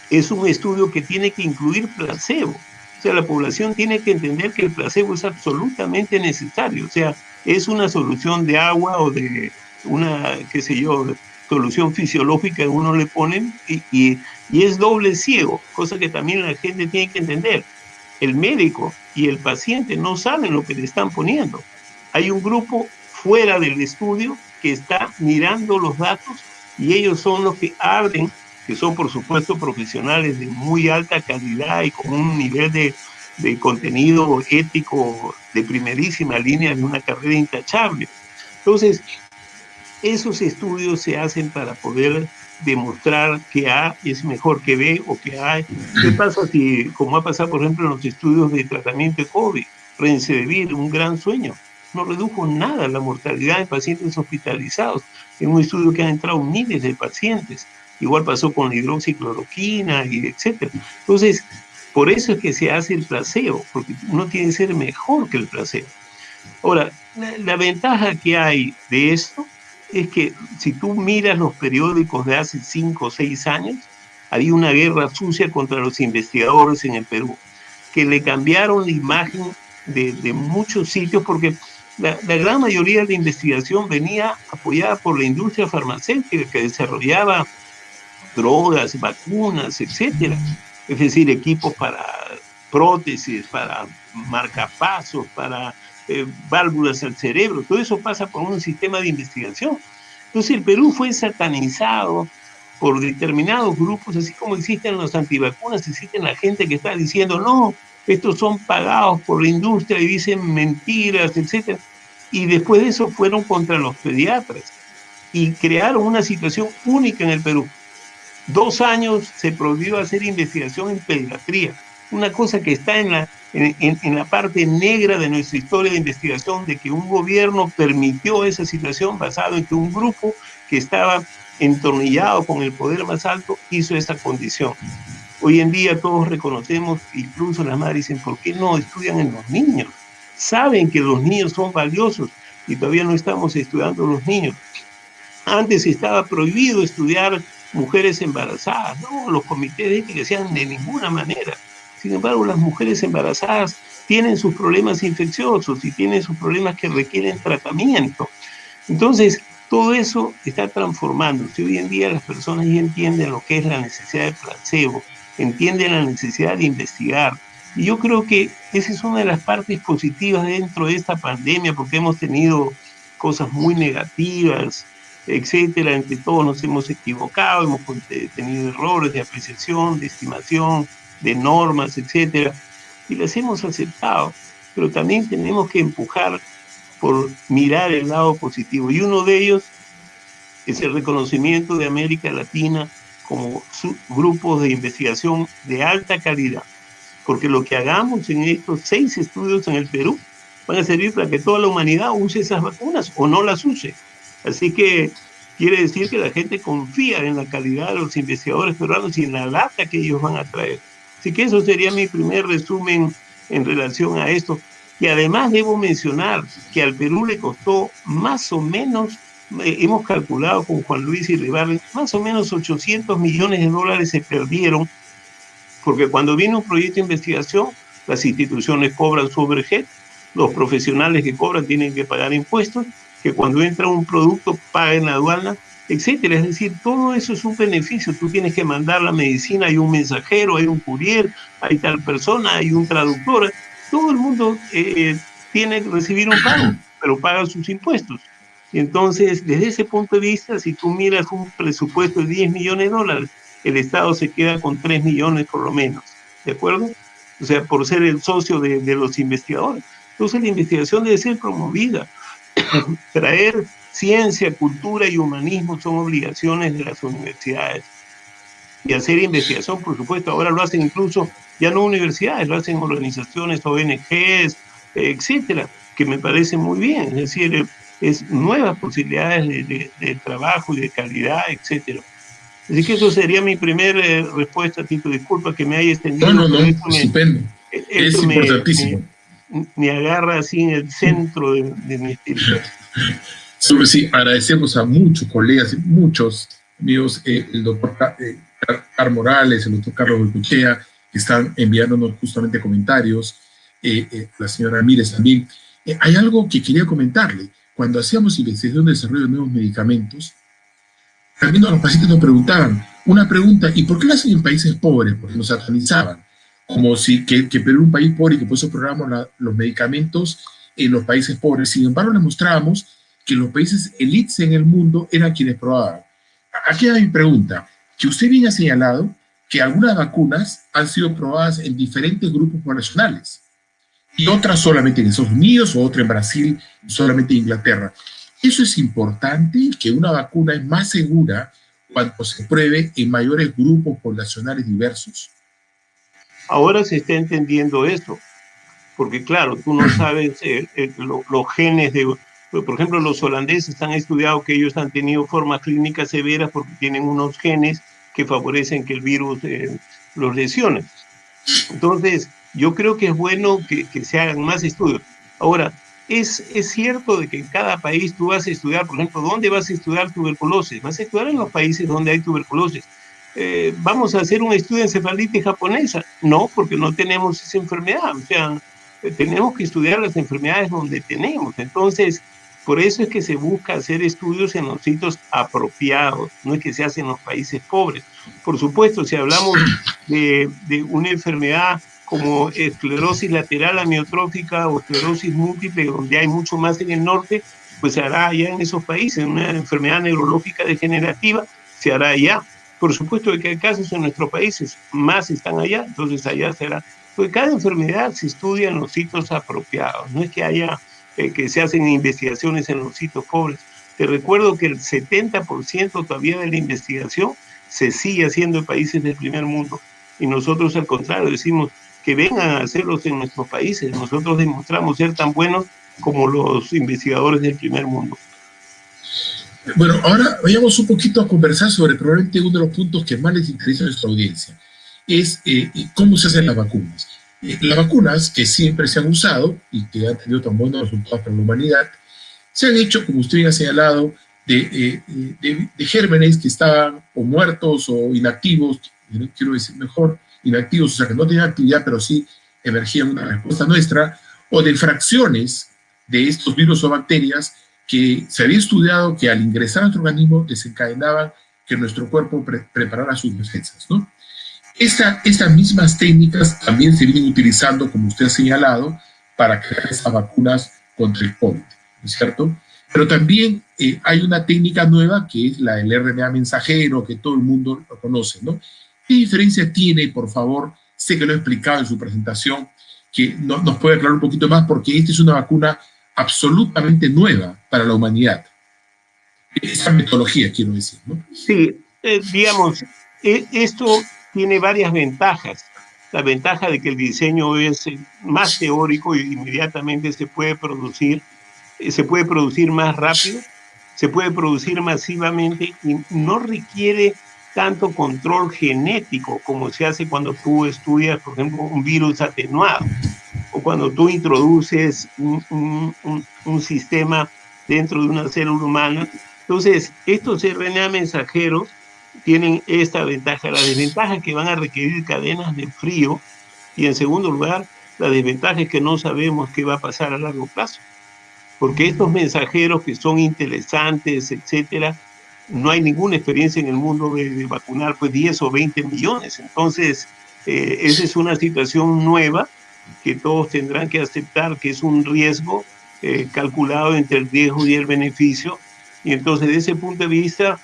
es un estudio que tiene que incluir placebo. O sea, la población tiene que entender que el placebo es absolutamente necesario. O sea, es una solución de agua o de una, qué sé yo, solución fisiológica que uno le ponen y es doble ciego, cosa que también la gente tiene que entender. El médico y el paciente no saben lo que le están poniendo. Hay un grupo fuera del estudio que está mirando los datos y ellos son los que abren, que son por supuesto profesionales de muy alta calidad y con un nivel de contenido ético de primerísima línea, de una carrera intachable. Entonces, esos estudios se hacen para poder demostrar que A es mejor que B o que A. ¿Qué pasa si, como ha pasado, por ejemplo, en los estudios de tratamiento de COVID, Remdesivir, un gran sueño, no redujo nada la mortalidad de pacientes hospitalizados en un estudio que han entrado miles de pacientes? Igual pasó con la hidroxicloroquina y etcétera. Entonces, por eso es que se hace el placebo, porque uno tiene que ser mejor que el placebo. Ahora, la ventaja que hay de esto es que si tú miras los periódicos de hace 5 o 6 años, había una guerra sucia contra los investigadores en el Perú, que le cambiaron la imagen de muchos sitios porque la gran mayoría de la investigación venía apoyada por la industria farmacéutica que desarrollaba drogas, vacunas, etcétera. Es decir, equipos para prótesis, para marcapasos, para válvulas al cerebro. Todo eso pasa por un sistema de investigación. Entonces el Perú fue satanizado por determinados grupos, así como existen los antivacunas, existen la gente que está diciendo, no, estos son pagados por la industria y dicen mentiras, etcétera. Y después de eso fueron contra los pediatras y crearon una situación única en el Perú. 2 años se prohibió hacer investigación en pediatría, una cosa que está en la parte negra de nuestra historia de investigación, de que un gobierno permitió esa situación basado en que un grupo que estaba entornillado con el poder más alto hizo esa condición. Hoy en día todos reconocemos, incluso las madres dicen, ¿por qué no estudian en los niños? Saben que los niños son valiosos y todavía no estamos estudiando los niños. Antes estaba prohibido estudiar mujeres embarazadas, no, los comités de ética decían de ninguna manera. Sin embargo, las mujeres embarazadas tienen sus problemas infecciosos y tienen sus problemas que requieren tratamiento. Entonces, todo eso está transformándose. Hoy en día las personas ya entienden lo que es la necesidad de placebo, entienden la necesidad de investigar. Y yo creo que esa es una de las partes positivas dentro de esta pandemia, porque hemos tenido cosas muy negativas, etcétera. Entre todos nos hemos equivocado, hemos tenido errores de apreciación, de estimación, de normas, etcétera, y las hemos aceptado. Pero también tenemos que empujar por mirar el lado positivo. Y uno de ellos es el reconocimiento de América Latina como grupos de investigación de alta calidad. Porque lo que hagamos en estos 6 estudios en el Perú van a servir para que toda la humanidad use esas vacunas o no las use. Así que quiere decir que la gente confía en la calidad de los investigadores peruanos y en la data que ellos van a traer. Así que eso sería mi primer resumen en relación a esto. Y además debo mencionar que al Perú le costó más o menos, hemos calculado con Juan Luis Iribarren, más o menos 800 millones de dólares se perdieron, porque cuando viene un proyecto de investigación, las instituciones cobran su overhead, los profesionales que cobran tienen que pagar impuestos, que cuando entra un producto paguen la aduana, etcétera. Es decir, todo eso es un beneficio. Tú tienes que mandar la medicina, hay un mensajero, hay un courier, hay tal persona, hay un traductor. Todo el mundo tiene que recibir un pago, pero paga sus impuestos. Entonces, desde ese punto de vista, si tú miras un presupuesto de 10 millones de dólares, el Estado se queda con 3 millones por lo menos, ¿de acuerdo? O sea, por ser el socio de los investigadores. Entonces, la investigación debe ser promovida. Traer ciencia, cultura y humanismo son obligaciones de las universidades. Y hacer investigación, por supuesto, ahora lo hacen incluso, ya no universidades, lo hacen organizaciones, ONGs, etcétera, que me parece muy bien. Es decir, es nuevas posibilidades de trabajo y de calidad, etcétera. Así que eso sería mi primera respuesta, Tito. Disculpa que me haya extendido, No, pero estupendo. Es esto importantísimo. me agarra así en el centro de mi espíritu. Sí, agradecemos a muchos colegas, muchos amigos, el doctor Car Morales, el doctor Carlos Bengoechea, que están enviándonos justamente comentarios, la señora Mírez también. Hay algo que quería comentarle. Cuando hacíamos investigación de desarrollo de nuevos medicamentos, también los pacientes nos preguntaban una pregunta: ¿y por qué lo hacen en países pobres? Porque nos satanizaban, como si que Perú era un país pobre y que por eso programamos los medicamentos en los países pobres. Sin embargo, les mostrábamos que los países élites en el mundo eran quienes probaban. Aquí hay mi pregunta, que usted bien ha señalado que algunas vacunas han sido probadas en diferentes grupos poblacionales y otras solamente en Estados Unidos o otra en Brasil, solamente en Inglaterra. Eso es importante, que una vacuna es más segura cuando se pruebe en mayores grupos poblacionales diversos. Ahora se está entendiendo eso, porque claro, tú no sabes los genes de... Por ejemplo, los holandeses han estudiado que ellos han tenido formas clínicas severas porque tienen unos genes que favorecen que el virus los lesione. Entonces, yo creo que es bueno que se hagan más estudios. Ahora, es cierto de que en cada país tú vas a estudiar, por ejemplo, ¿dónde vas a estudiar tuberculosis? Vas a estudiar en los países donde hay tuberculosis. ¿Vamos a hacer un estudio de encefalitis japonesa? No, porque no tenemos esa enfermedad. O sea, tenemos que estudiar las enfermedades donde tenemos. Entonces, por eso es que se busca hacer estudios en los sitios apropiados, no es que se hace en los países pobres. Por supuesto, si hablamos de una enfermedad como esclerosis lateral amiotrófica o esclerosis múltiple, donde hay mucho más en el norte, pues se hará allá en esos países. Una enfermedad neurológica degenerativa se hará allá. Por supuesto que hay casos en nuestros países, más están allá, entonces allá será. Porque cada enfermedad se estudia en los sitios apropiados, no es que haya que se hacen investigaciones en los sitios pobres. Te recuerdo que el 70% todavía de la investigación se sigue haciendo en países del primer mundo. Y nosotros, al contrario, decimos que vengan a hacerlos en nuestros países. Nosotros demostramos ser tan buenos como los investigadores del primer mundo. Bueno, ahora vayamos un poquito a conversar sobre probablemente uno de los puntos que más les interesa a nuestra audiencia. Es cómo se hacen las vacunas. Las vacunas que siempre se han usado y que han tenido tan buenos resultados para la humanidad, se han hecho, como usted bien ha señalado, de gérmenes que estaban o muertos o inactivos, quiero decir mejor, inactivos, o sea, que no tenían actividad, pero sí emergía una respuesta nuestra, o de fracciones de estos virus o bacterias que se había estudiado que al ingresar a nuestro organismo desencadenaban que nuestro cuerpo preparara sus defensas, ¿no? Estas mismas técnicas también se vienen utilizando, como usted ha señalado, para crear estas vacunas contra el COVID, ¿no es cierto? Pero también hay una técnica nueva que es la del RNA mensajero, que todo el mundo lo conoce, ¿no? ¿Qué diferencia tiene, por favor? Sé que lo he explicado en su presentación, que nos puede aclarar un poquito más, porque esta es una vacuna absolutamente nueva para la humanidad. Esa metodología, quiero decir, ¿no? Sí, digamos, esto tiene varias ventajas. La ventaja de que el diseño es más teórico y inmediatamente se puede producir más rápido, se puede producir masivamente y no requiere tanto control genético como se hace cuando tú estudias, por ejemplo, un virus atenuado o cuando tú introduces un sistema dentro de una célula humana. Entonces, estos RNA mensajeros tienen esta ventaja. La desventaja es que van a requerir cadenas de frío y, en segundo lugar, la desventaja es que no sabemos qué va a pasar a largo plazo, porque estos mensajeros que son interesantes, etcétera, no hay ninguna experiencia en el mundo de vacunar pues 10 o 20 millones. Entonces, esa es una situación nueva que todos tendrán que aceptar, que es un riesgo calculado entre el riesgo y el beneficio. Y entonces, desde ese punto de vista,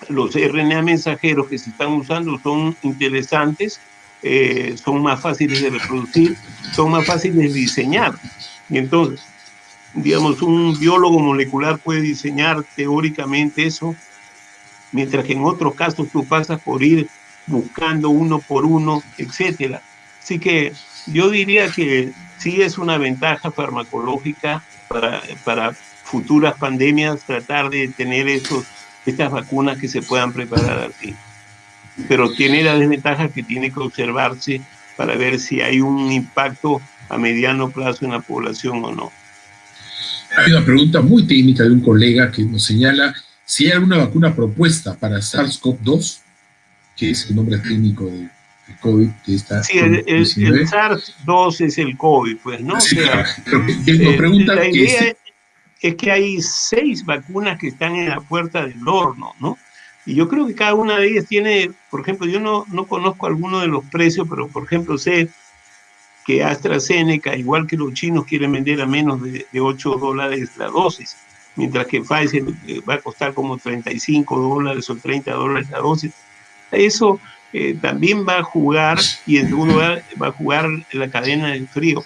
los RNA mensajeros que se están usando son interesantes, son más fáciles de reproducir, son más fáciles de diseñar. Y entonces, digamos, un biólogo molecular puede diseñar teóricamente eso, mientras que en otros casos tú pasas por ir buscando uno por uno, etcétera. Así que yo diría que sí es una ventaja farmacológica para futuras pandemias tratar de tener estas vacunas que se puedan preparar así. Pero tiene la desventaja que tiene que observarse para ver si hay un impacto a mediano plazo en la población o no. Hay una pregunta muy técnica de un colega que nos señala si hay alguna vacuna propuesta para SARS-CoV-2, que es el nombre técnico de COVID, de esta Sí, el COVID-19. SARS-2 es el COVID, pues, ¿no? Sí, O sea, claro, pero nos preguntan la que idea es que hay 6 vacunas que están en la puerta del horno, ¿no? Y yo creo que cada una de ellas tiene, por ejemplo, yo no conozco alguno de los precios, pero por ejemplo sé que AstraZeneca, igual que los chinos, quieren vender a menos de $8 la dosis, mientras que Pfizer va a costar como $35 o $30 la dosis. Eso también va a jugar, y en segundo lugar va a jugar la cadena del frío.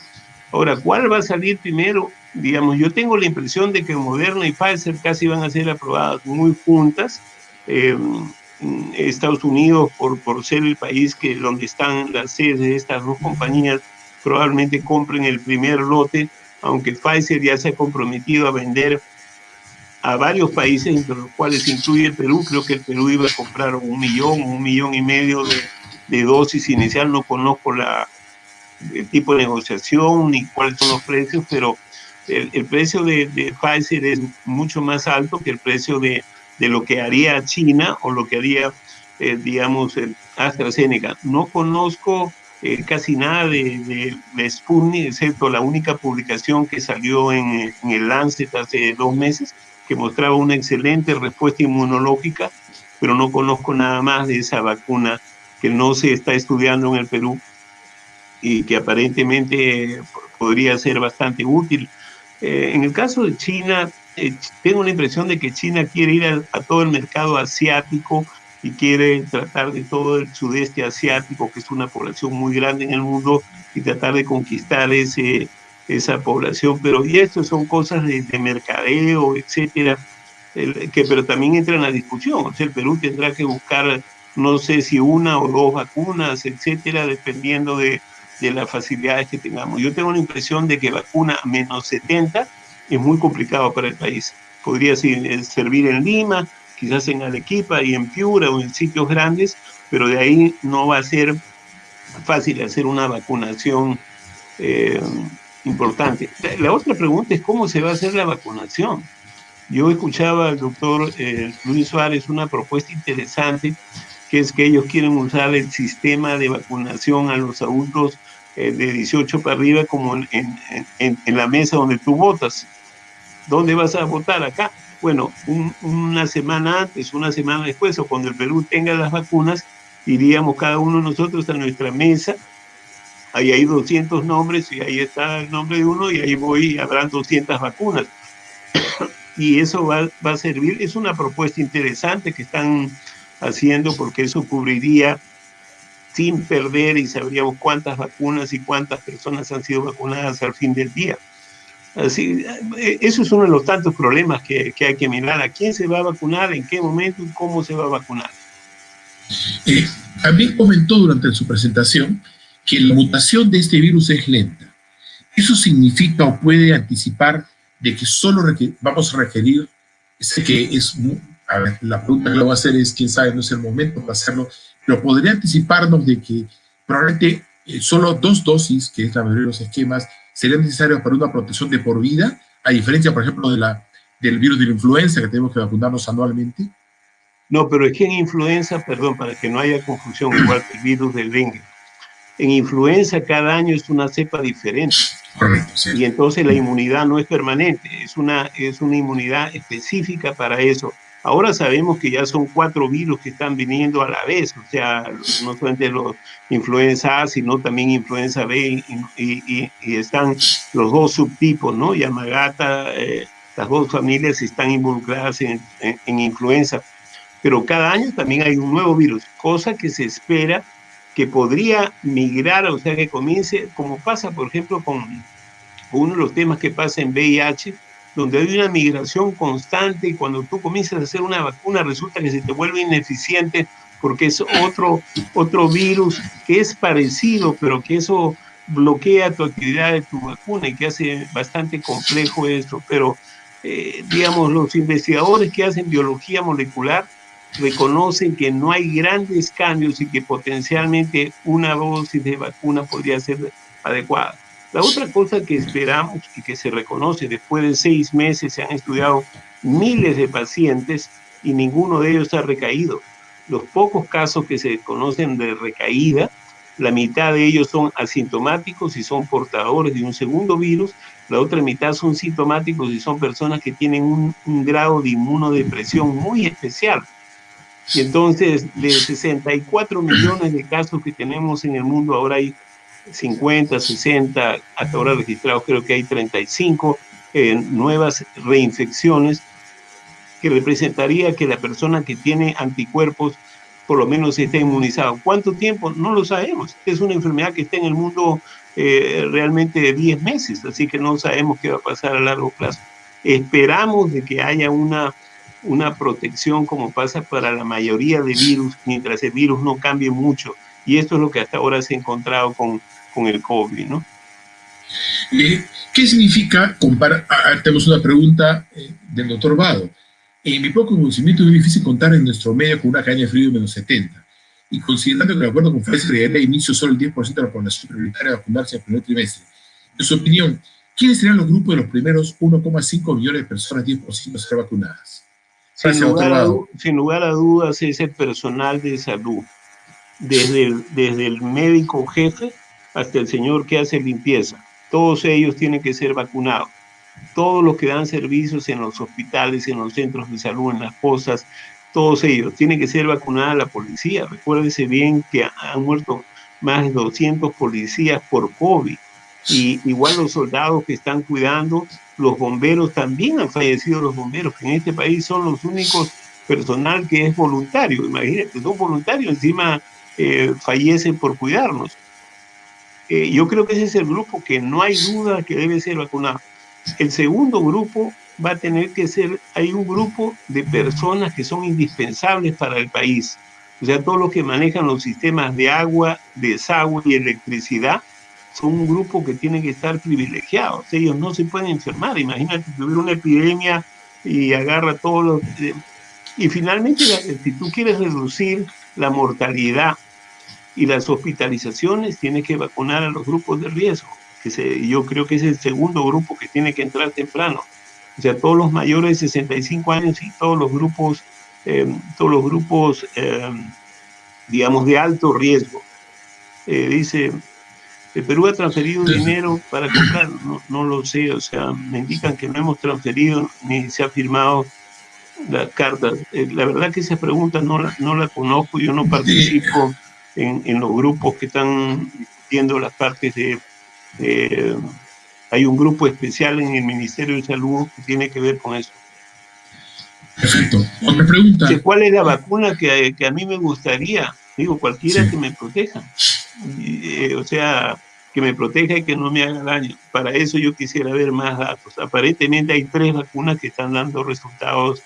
Ahora, ¿cuál va a salir primero? Digamos, yo tengo la impresión de que Moderna y Pfizer casi van a ser aprobadas muy juntas. Eh, Estados Unidos, por ser el país donde están las sedes de estas dos compañías, probablemente compren el primer lote, aunque Pfizer ya se ha comprometido a vender a varios países, entre los cuales se incluye el Perú. Creo que el Perú iba a comprar 1,5 millones de dosis inicial. No conozco el tipo de negociación ni cuáles son los precios, pero el precio de Pfizer es mucho más alto que el precio de lo que haría China o lo que haría, digamos, AstraZeneca. No conozco casi nada de Sputnik, excepto la única publicación que salió en el Lancet hace 2 meses, que mostraba una excelente respuesta inmunológica, pero no conozco nada más de esa vacuna que no se está estudiando en el Perú y que aparentemente podría ser bastante útil. En el caso de China, tengo la impresión de que China quiere ir a todo el mercado asiático y quiere tratar de todo el sudeste asiático, que es una población muy grande en el mundo, y tratar de conquistar esa población. Pero y esto son cosas de mercadeo, etcétera, pero también entra en la discusión. O sea, el Perú tendrá que buscar, no sé si una o dos vacunas, etcétera, dependiendo de las facilidades que tengamos. Yo tengo la impresión de que vacuna a -70 es muy complicado para el país. Podría servir en Lima, quizás en Arequipa y en Piura o en sitios grandes, pero de ahí no va a ser fácil hacer una vacunación eh, importante. La otra pregunta es cómo se va a hacer la vacunación. Yo escuchaba al doctor Luis Suárez una propuesta interesante, que es que ellos quieren usar el sistema de vacunación a los adultos de 18 para arriba, como en la mesa donde tú votas. ¿Dónde vas a votar? Acá. Bueno, una semana antes, una semana después, o cuando el Perú tenga las vacunas, iríamos cada uno de nosotros a nuestra mesa. Ahí hay 200 nombres y ahí está el nombre de uno y ahí voy y habrán 200 vacunas. Y eso va a servir. Es una propuesta interesante que están haciendo porque eso cubriría sin perder y sabríamos cuántas vacunas y cuántas personas han sido vacunadas al fin del día. Así, eso es uno de los tantos problemas que hay que mirar. ¿A quién se va a vacunar? ¿En qué momento? ¿Y cómo se va a vacunar? Eh, También comentó durante su presentación que la mutación de este virus es lenta. ¿Eso significa o puede anticipar de que solo vamos a requerir, sé que es, a ver, la pregunta que le voy a hacer es, quién sabe, no es el momento para hacerlo, pero podría anticiparnos de que probablemente solo 2 dosis, que es la mayoría de los esquemas, serían necesarias para una protección de por vida, a diferencia, por ejemplo, del virus de la influenza, que tenemos que vacunarnos anualmente? No, pero es que en influenza, perdón, para que no haya confusión, igual que el virus del dengue, en influenza cada año es una cepa diferente. Correcto, sí. Y entonces la inmunidad no es permanente, es una inmunidad específica para eso. Ahora sabemos que ya son 4 virus que están viniendo a la vez, o sea, no solamente los influenza A, sino también influenza B, y están los 2 subtipos, ¿no? Yamagata, las 2 familias están involucradas en influenza, pero cada año también hay un nuevo virus, cosa que se espera que podría migrar, o sea, que comience, como pasa, por ejemplo, con uno de los temas que pasa en VIH, donde hay una migración constante y cuando tú comienzas a hacer una vacuna resulta que se te vuelve ineficiente porque es otro virus que es parecido, pero que eso bloquea tu actividad de tu vacuna y que hace bastante complejo eso. Pero, digamos, los investigadores que hacen biología molecular reconocen que no hay grandes cambios y que potencialmente una dosis de vacuna podría ser adecuada. La otra cosa que esperamos y que se reconoce, después de 6 meses se han estudiado miles de pacientes y ninguno de ellos ha recaído. Los pocos casos que se conocen de recaída, la mitad de ellos son asintomáticos y son portadores de un segundo virus, la otra mitad son sintomáticos y son personas que tienen un grado de inmunodepresión muy especial. Y entonces, de 64 millones de casos que tenemos en el mundo, ahora hay 50, 60, hasta ahora registrados creo que hay 35 nuevas reinfecciones, que representaría que la persona que tiene anticuerpos por lo menos esté inmunizado. ¿Cuánto tiempo? No lo sabemos. Es una enfermedad que está en el mundo realmente de 10 meses, así que no sabemos qué va a pasar a largo plazo. Esperamos de que haya una protección como pasa para la mayoría de virus, mientras el virus no cambie mucho. Y esto es lo que hasta ahora se ha encontrado con el COVID, ¿no? ¿Qué significa comparar? Tenemos una pregunta del doctor Vado. En mi poco conocimiento es muy difícil contar en nuestro medio con una caña de frío de -70. Y considerando que, de acuerdo con Pfizer, llegaría a inicio solo el 10% de la población prioritaria a vacunarse en el primer trimestre. En su opinión, ¿quiénes serían los grupos de los primeros 1,5 millones de personas 10% a ser vacunadas? Gracias, doctor Vado. Sin lugar a dudas es el personal de salud, desde el médico jefe hasta el señor que hace limpieza. Todos ellos tienen que ser vacunados. Todos los que dan servicios en los hospitales, en los centros de salud, en las postas, todos ellos tienen que ser vacunados. La policía. Recuérdese bien que han muerto más de 200 policías por COVID. Y igual los soldados que están cuidando, los bomberos también han fallecido, los bomberos, que en este país son los únicos personal que es voluntario. Imagínate, son voluntarios, encima fallecen por cuidarnos. Yo creo que ese es el grupo que no hay duda que debe ser vacunado. El segundo grupo va a tener que ser, hay un grupo de personas que son indispensables para el país. O sea, todos los que manejan los sistemas de agua, desagüe y electricidad son un grupo que tiene que estar privilegiados. Ellos no se pueden enfermar. Imagínate que hubiera una epidemia y agarra todos los... y finalmente, si tú quieres reducir la mortalidad y las hospitalizaciones, tienes que vacunar a los grupos de riesgo. Yo creo que es el segundo grupo que tiene que entrar temprano. O sea, todos los mayores de 65 años y todos los grupos digamos, de alto riesgo. Dice, ¿El Perú ha transferido dinero para comprar? No, no lo sé, o sea, me indican que no hemos transferido ni se ha firmado la carta. La verdad que esa pregunta no la conozco, yo no Sí, participo en los grupos que están discutiendo las partes de... Hay un grupo especial en el Ministerio de Salud que tiene que ver con eso. perfecto. Otra pregunta. ¿Cuál es la vacuna que a mí me gustaría? Digo, cualquiera Sí, que me proteja. O sea, que me proteja y que no me haga daño. Para eso yo quisiera ver más datos. Aparentemente hay 3 vacunas que están dando resultados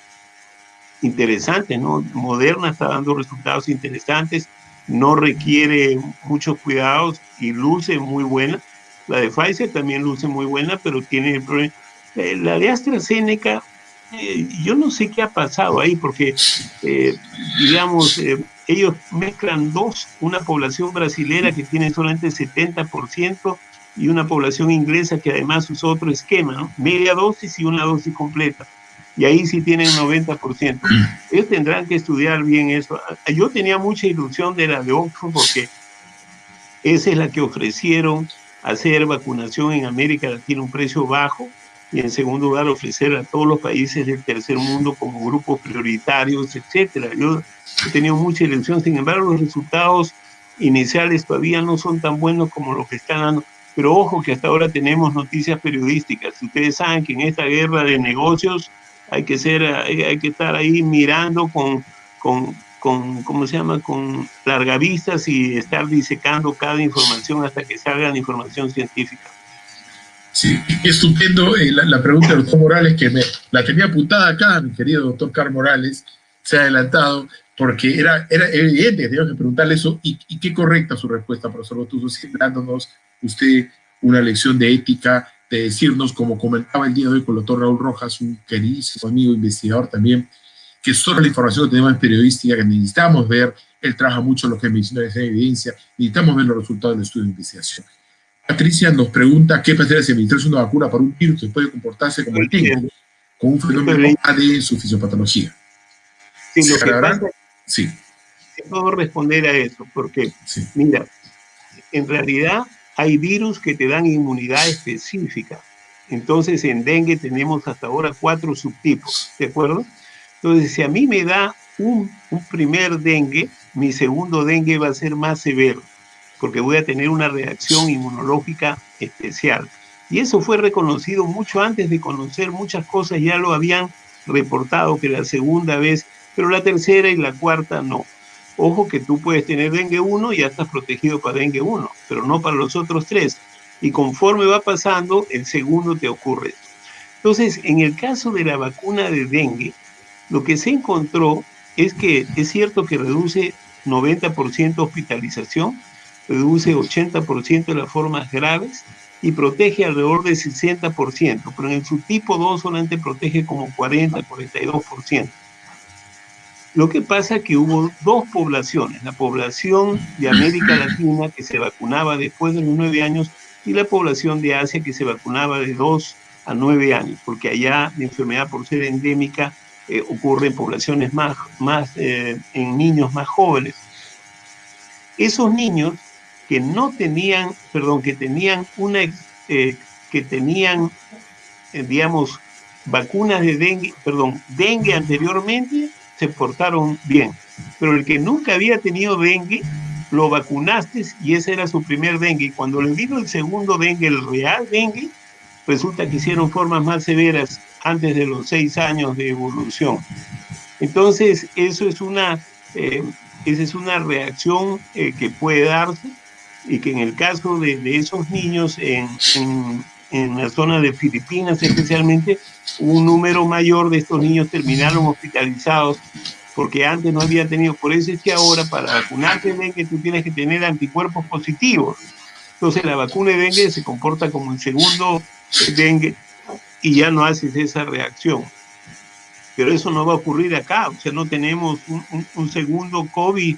interesantes, ¿no? Moderna está dando resultados interesantes, no requiere muchos cuidados y luce muy buena. La de Pfizer también luce muy buena, pero tiene el problema. La de AstraZeneca, yo no sé qué ha pasado ahí, porque, digamos, ellos mezclan dos, una población brasilera que tiene solamente 70% y una población inglesa que además usa otro esquema, ¿no? Media dosis y una dosis completa. Y ahí sí tienen 90%. Ellos tendrán que estudiar bien eso. Yo tenía mucha ilusión de la de Oxford porque esa es la que ofrecieron hacer vacunación en América Latina a un precio bajo y en segundo lugar ofrecer a todos los países del tercer mundo como grupos prioritarios, etcétera. Yo he tenido mucha ilusión, sin embargo los resultados iniciales todavía no son tan buenos como los que están dando. Pero ojo que hasta ahora tenemos noticias periodísticas. Ustedes saben que en esta guerra de negocios hay que estar ahí mirando ¿cómo se llama? Con largavistas y estar disecando cada información hasta que salga la información científica. sí, estupendo la pregunta del doctor Morales, que me la tenía apuntada acá, mi querido doctor Carlos Morales, se ha adelantado, porque era evidente que teníamos que preguntarle eso, y qué correcta su respuesta, profesor Botuso, siempre dándonos usted una lección de ética, de decirnos, como comentaba el día de hoy con el doctor Raúl Rojas, un queridísimo amigo investigador también, que solo la información que tenemos es periodística, que necesitamos ver, él trabaja mucho en lo que es medicina de evidencia, necesitamos ver los resultados del estudio de investigación. Patricia nos pregunta qué pasaría si administrarse una vacuna para un virus que puede comportarse como el dengue, con un fenómeno AD en su fisiopatología. Sí, ¿Se lo que pasa agradarán? Sí, es que puedo responder a eso, porque, sí. mira, en realidad hay virus que te dan inmunidad específica. Entonces, en dengue tenemos hasta ahora 4 subtipos, ¿de acuerdo? Entonces, si a mí me da un primer dengue, mi segundo dengue va a ser más severo, porque voy a tener una reacción inmunológica especial. Y eso fue reconocido mucho antes de conocer muchas cosas, ya lo habían reportado que la segunda vez, pero la tercera y la cuarta no. Ojo que tú puedes tener dengue 1 y ya estás protegido para dengue 1, pero no para los otros 3. Y conforme va pasando, el segundo te ocurre esto. Entonces, en el caso de la vacuna de dengue, lo que se encontró es que es cierto que reduce 90% hospitalización, reduce 80% de las formas graves y protege alrededor del 60%, pero en el subtipo 2 solamente protege como 40-42%. Lo que pasa es que hubo dos poblaciones, la población de América Latina que se vacunaba después de los 9 años y la población de Asia que se vacunaba de 2 a 9 años, porque allá la enfermedad por ser endémica ocurre en poblaciones en niños más jóvenes. Esos niños que no tenían, perdón, que tenían, digamos, vacunas de dengue, perdón, dengue anteriormente, se portaron bien. Pero el que nunca había tenido dengue, lo vacunaste y ese era su primer dengue. Y cuando le vino el segundo dengue, el real dengue, resulta que hicieron formas más severas antes de los 6 años de evolución. Entonces, esa es una reacción que puede darse y que en el caso de esos niños en la zona de Filipinas especialmente, un número mayor de estos niños terminaron hospitalizados porque antes no habían tenido. Por eso es que ahora para vacunarte de dengue tú tienes que tener anticuerpos positivos. Entonces la vacuna de dengue se comporta como el segundo dengue y ya no haces esa reacción. Pero eso no va a ocurrir acá, o sea, no tenemos un segundo COVID,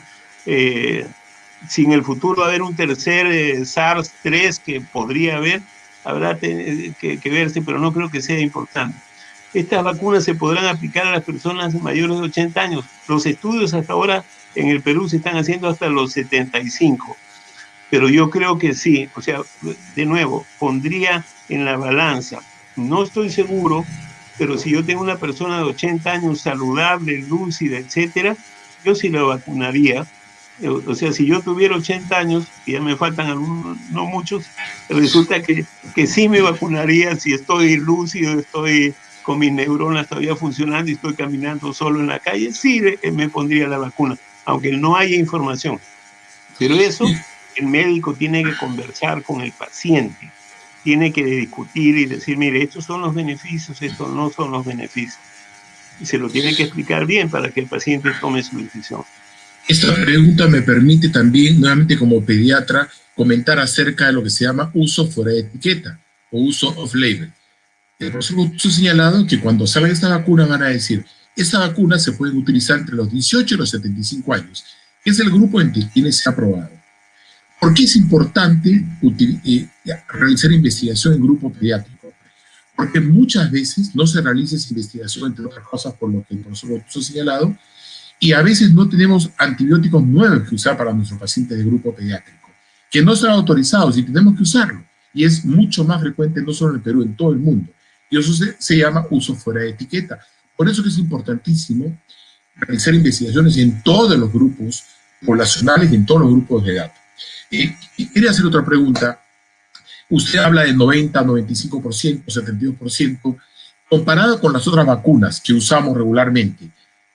si en el futuro va a haber un tercer SARS-3 que podría haber, habrá que verse, pero no creo que sea importante. Estas vacunas se podrán aplicar a las personas mayores de 80 años. Los estudios hasta ahora en el Perú se están haciendo hasta los 75. Pero yo creo que sí, o sea, de nuevo, pondría en la balanza. No estoy seguro, pero si yo tengo una persona de 80 años saludable, lúcida, etcétera, yo sí la vacunaría. O sea, si yo tuviera 80 años, y ya me faltan algunos, no muchos, resulta que sí me vacunaría si estoy lúcido, estoy con mis neuronas todavía funcionando y estoy caminando solo en la calle, sí me pondría la vacuna, aunque no haya información. Pero eso el médico tiene que conversar con el paciente, tiene que discutir y decir, mire, estos son los beneficios, estos no son los beneficios. Y se lo tiene que explicar bien para que el paciente tome su decisión. Esta pregunta me permite también, nuevamente como pediatra, comentar acerca de lo que se llama uso fuera de etiqueta o uso off-label. El profesor Gutsu ha señalado que cuando sale esta vacuna van a decir, esta vacuna se puede utilizar entre los 18 y los 75 años, que es el grupo entre quienes se ha aprobado. ¿Por qué es importante realizar investigación en grupo pediátrico? Porque muchas veces no se realiza esa investigación, entre otras cosas, por lo que el profesor Gutsu ha señalado, y a veces no tenemos antibióticos nuevos que usar para nuestros pacientes de grupo pediátrico, que no están autorizados y tenemos que usarlo. Y es mucho más frecuente no solo en el Perú, en todo el mundo. Y eso se llama uso fuera de etiqueta. Por eso que es importantísimo realizar investigaciones en todos los grupos poblacionales y en todos los grupos de edad. Quería hacer otra pregunta. Usted habla de 90, 95%, 72%, comparado con las otras vacunas que usamos regularmente.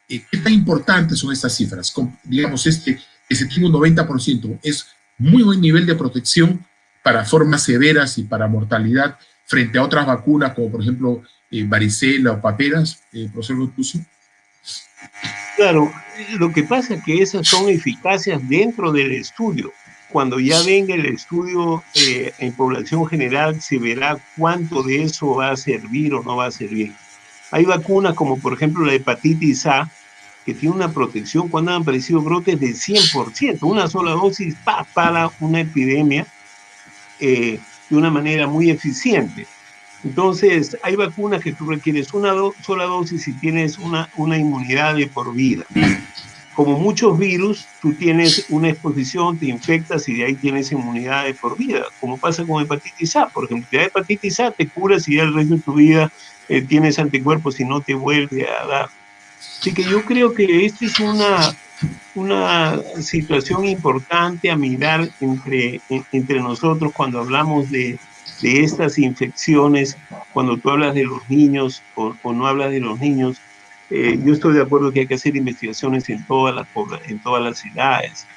¿Qué tan importantes son estas cifras? Digamos, que se tiene un 90% es muy buen nivel de protección para formas severas y para mortalidad frente a otras vacunas, como por ejemplo varicela o paperas, profesor Gutsu. Claro, lo que pasa es que esas son eficacias dentro del estudio. Cuando ya venga el estudio en población general, se verá cuánto de eso va a servir o no va a servir. Hay vacunas como por ejemplo la hepatitis A, que tiene una protección cuando han aparecido brotes de 100%, una sola dosis para una epidemia de una manera muy eficiente. Entonces, hay vacunas que tú requieres una sola dosis y tienes una inmunidad de por vida. Como muchos virus, tú tienes una exposición, te infectas y de ahí tienes inmunidad de por vida, como pasa con hepatitis A. Por ejemplo, la hepatitis A te curas y ya el resto de tu vida tienes anticuerpos y no te vuelve a dar. Así que yo creo que esta es una situación importante a mirar entre nosotros cuando hablamos de estas infecciones, cuando tú hablas de los niños o no hablas de los niños. Yo estoy de acuerdo que hay que hacer investigaciones en todas las edades,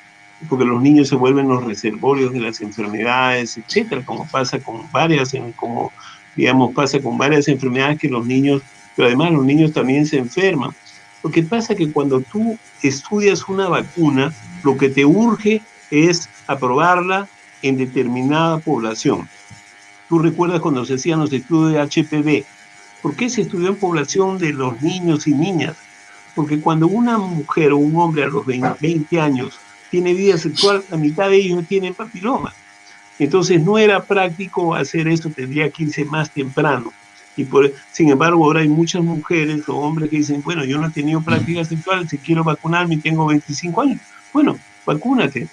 porque los niños se vuelven los reservorios de las enfermedades, etcétera, como pasa con varias, como digamos, pasa con varias enfermedades que los niños, pero además los niños también se enferman. Lo que pasa es que cuando tú estudias una vacuna, lo que te urge es aprobarla en determinada población. Tú recuerdas cuando se hacían los estudios de HPV. ¿Por qué se estudió en población de los niños y niñas? Porque cuando una mujer o un hombre a los 20 años tiene vida sexual, la mitad de ellos tienen papiloma. Entonces no era práctico hacer eso, tendría que irse más temprano. Sin embargo, ahora hay muchas mujeres o hombres que dicen, bueno, yo no he tenido práctica sexual, si quiero vacunarme y tengo 25 años. Bueno, vacúnate.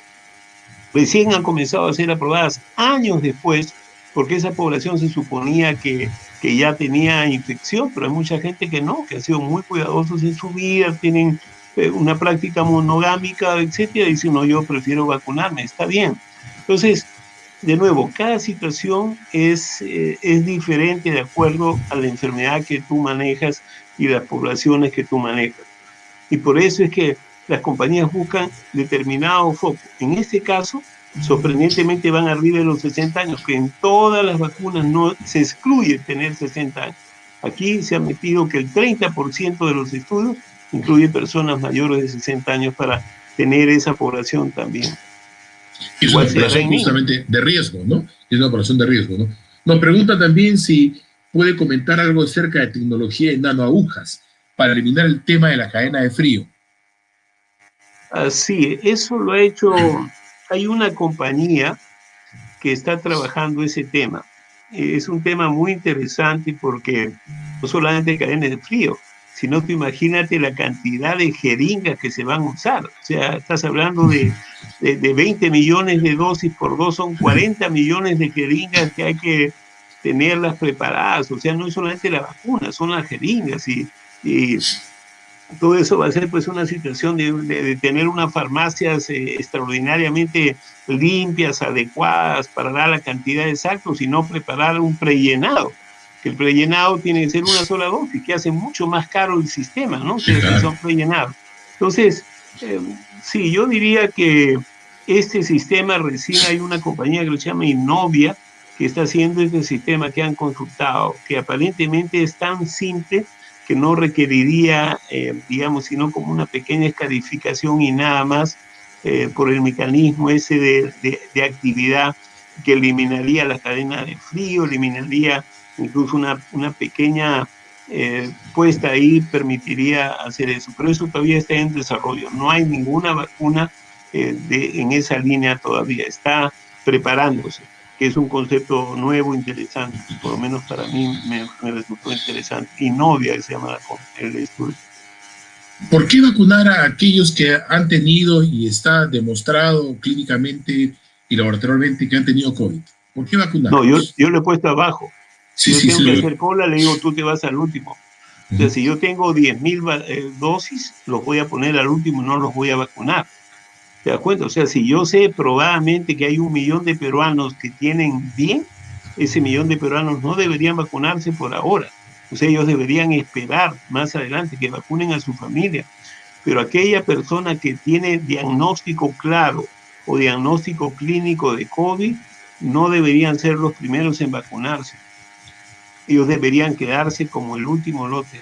Recién han comenzado a ser aprobadas años después, porque esa población se suponía que ya tenía infección, pero hay mucha gente que no, que han sido muy cuidadosos en su vida, tienen una práctica monogámica, etcétera, y dicen, no, yo prefiero vacunarme, está bien. Entonces, de nuevo, cada situación es diferente de acuerdo a la enfermedad que tú manejas y las poblaciones que tú manejas. Y por eso es que las compañías buscan determinado foco. En este caso, sorprendentemente van arriba de los 60 años, que en todas las vacunas no se excluye tener 60 años. Aquí se ha metido que el 30% de los estudios incluye personas mayores de 60 años para tener esa población también. Es una población justamente de riesgo, ¿no? Es una población de riesgo, ¿no? Nos pregunta también si puede comentar algo acerca de tecnología de nanoagujas para eliminar el tema de la cadena de frío. Sí, eso lo ha hecho, hay una compañía que está trabajando ese tema. Es un tema muy interesante porque no solamente cadena de frío, sino tú imagínate la cantidad de jeringas que se van a usar. O sea, estás hablando de 20 millones de dosis por 2, son 40 millones de jeringas que hay que tenerlas preparadas. O sea, no es solamente la vacuna, son las jeringas y todo eso va a ser pues una situación de tener unas farmacias extraordinariamente limpias, adecuadas para dar la cantidad exacta, sino preparar un prellenado, que el prellenado tiene que ser una sola dosis, que hace mucho más caro el sistema, ¿no? Sí, Que claro. son prellanados. Entonces, sí, yo diría que este sistema recién hay una compañía que se llama Innovia, que está haciendo este sistema que han consultado, que aparentemente es tan simple que no requeriría, digamos, sino como una pequeña escarificación y nada más por el mecanismo ese de actividad que eliminaría la cadena de frío, eliminaría incluso una pequeña puesta ahí, permitiría hacer eso. Pero eso todavía está en desarrollo. No hay ninguna vacuna en esa línea todavía. Está preparándose, que es un concepto nuevo, interesante. Por lo menos para mí me resultó interesante. Innovia, que se llama el estudio. ¿Por qué vacunar a aquellos que han tenido y está demostrado clínicamente y laboratorialmente que han tenido COVID? ¿Por qué No, vacunarlos? yo le he puesto abajo. Si Sí, yo sí, tengo sí. que hacer cola, le digo, tú te vas al último. O sea, si yo tengo 10.000 dosis, los voy a poner al último y no los voy a vacunar. ¿Te das cuenta? O sea, si yo sé probadamente que hay 1 millón de peruanos que tienen bien, ese millón de peruanos no deberían vacunarse por ahora. O sea, ellos deberían esperar más adelante que vacunen a su familia. Pero aquella persona que tiene diagnóstico claro o diagnóstico clínico de COVID, no deberían ser los primeros en vacunarse. Ellos deberían quedarse como el último lote.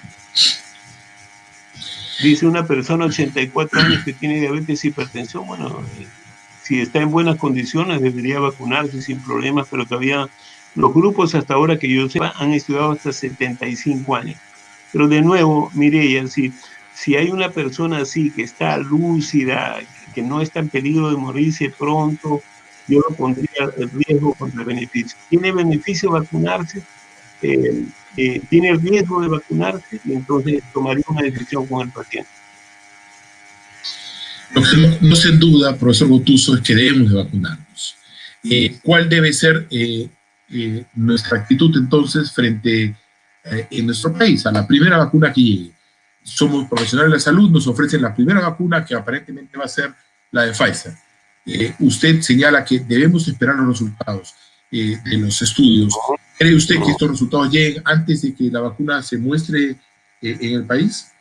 Dice una persona de 84 años que tiene diabetes y hipertensión, bueno, si está en buenas condiciones debería vacunarse sin problemas, pero todavía los grupos hasta ahora que yo sepa han estudiado hasta 75 años. Pero de nuevo, Mireya, si hay una persona así que está lúcida, que no está en peligro de morirse pronto, yo lo pondría el riesgo contra el beneficio. ¿Tiene beneficio vacunarse? ¿Tiene el riesgo de vacunarse? Y entonces tomaría una decisión con el paciente. Lo que no se duda, profesor Gotuso, es que debemos de vacunarnos. ¿Cuál debe ser nuestra actitud entonces frente en nuestro país a la primera vacuna que llegue? Somos profesionales de la salud, nos ofrecen la primera vacuna que aparentemente va a ser la de Pfizer. Usted señala que debemos esperar los resultados de los estudios. ¿Cree usted que estos resultados lleguen antes de que la vacuna se muestre en el país?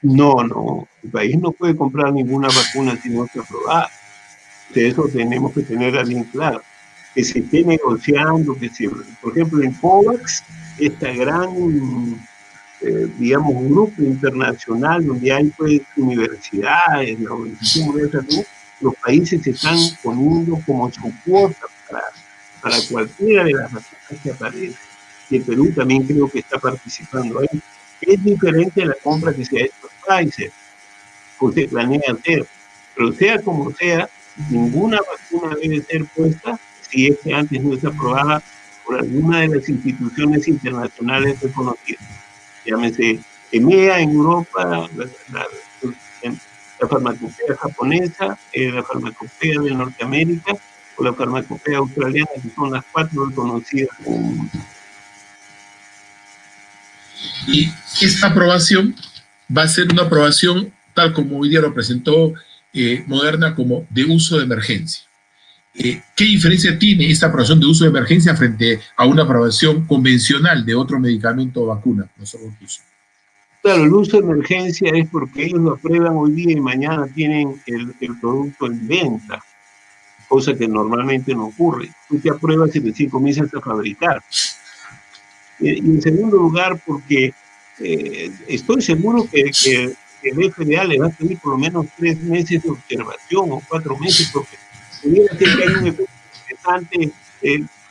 No, el país no puede comprar ninguna vacuna si no está aprobada. De eso tenemos que tener bien claro. Que se esté negociando, por ejemplo, en COVAX, esta gran, digamos, un grupo internacional donde hay pues universidades, la Organización Mundial de la Salud, los países se están poniendo como su cuota para cualquiera de las vacunas que aparecen. Y el Perú también creo que está participando ahí. Es diferente la compra que se ha hecho a Pfizer, o se planea hacer, pero sea como sea, ninguna vacuna debe ser puesta si es que antes no es aprobada por alguna de las instituciones internacionales reconocidas. Llámese EMEA en Europa, la farmacopea japonesa, la farmacopea de Norteamérica o la farmacopea australiana, que son las 4 reconocidas en el mundo. Y esta aprobación va a ser una aprobación tal como hoy día lo presentó Moderna como de uso de emergencia. ¿Qué diferencia tiene esta aprobación de uso de emergencia frente a una aprobación convencional de otro medicamento o vacuna, profesor Gotuso? Claro, el uso de emergencia es porque ellos lo aprueban hoy día y mañana tienen el producto en venta, cosa que normalmente no ocurre. Tú te apruebas y recién comienzas a fabricar. Y en segundo lugar, porque estoy seguro que el FDA le va a pedir por lo menos 3 meses de observación o 4 meses, porque pudiera ser que hay un efecto interesante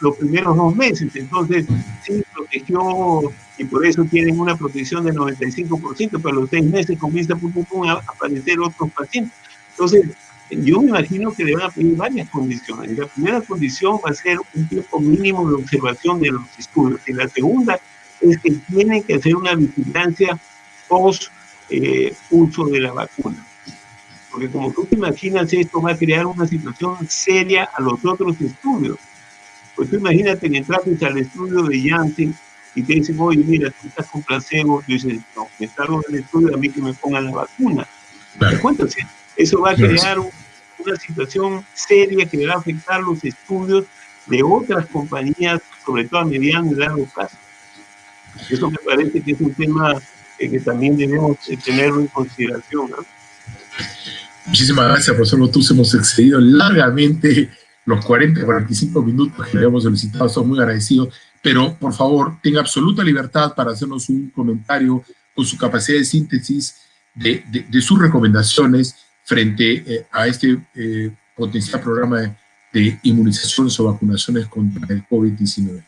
los primeros 2 meses. Entonces, sí, protegió, y por eso tienen una protección del 95%, pero a los 6 meses comienza a aparecer otros pacientes. Entonces, yo me imagino que le van a pedir varias condiciones. La primera condición va a ser un tiempo mínimo de observación de los estudios. Y la segunda es que tienen que hacer una vigilancia post uso de la vacuna. Porque como tú te imaginas, esto va a crear una situación seria a los otros estudios. Pues tú imagínate que entraste al estudio de Janssen y te dicen, oye, mira, tú estás con placebo. Y dices, no, me salgo del estudio, a mí que me pongan la vacuna. ¿Te Claro, cuentas? Eso va a claro, sí. crear una situación seria que va a afectar los estudios de otras compañías, sobre todo a mediano y largo plazo. Eso me parece que es un tema que también debemos tenerlo en consideración, ¿no? Muchísimas gracias, profesor Botuso. Hemos excedido largamente los 45 minutos que le hemos solicitado. Estamos muy agradecidos. Pero, por favor, tenga absoluta libertad para hacernos un comentario con su capacidad de síntesis de sus recomendaciones frente a este potencial programa de inmunizaciones o vacunaciones contra el COVID-19.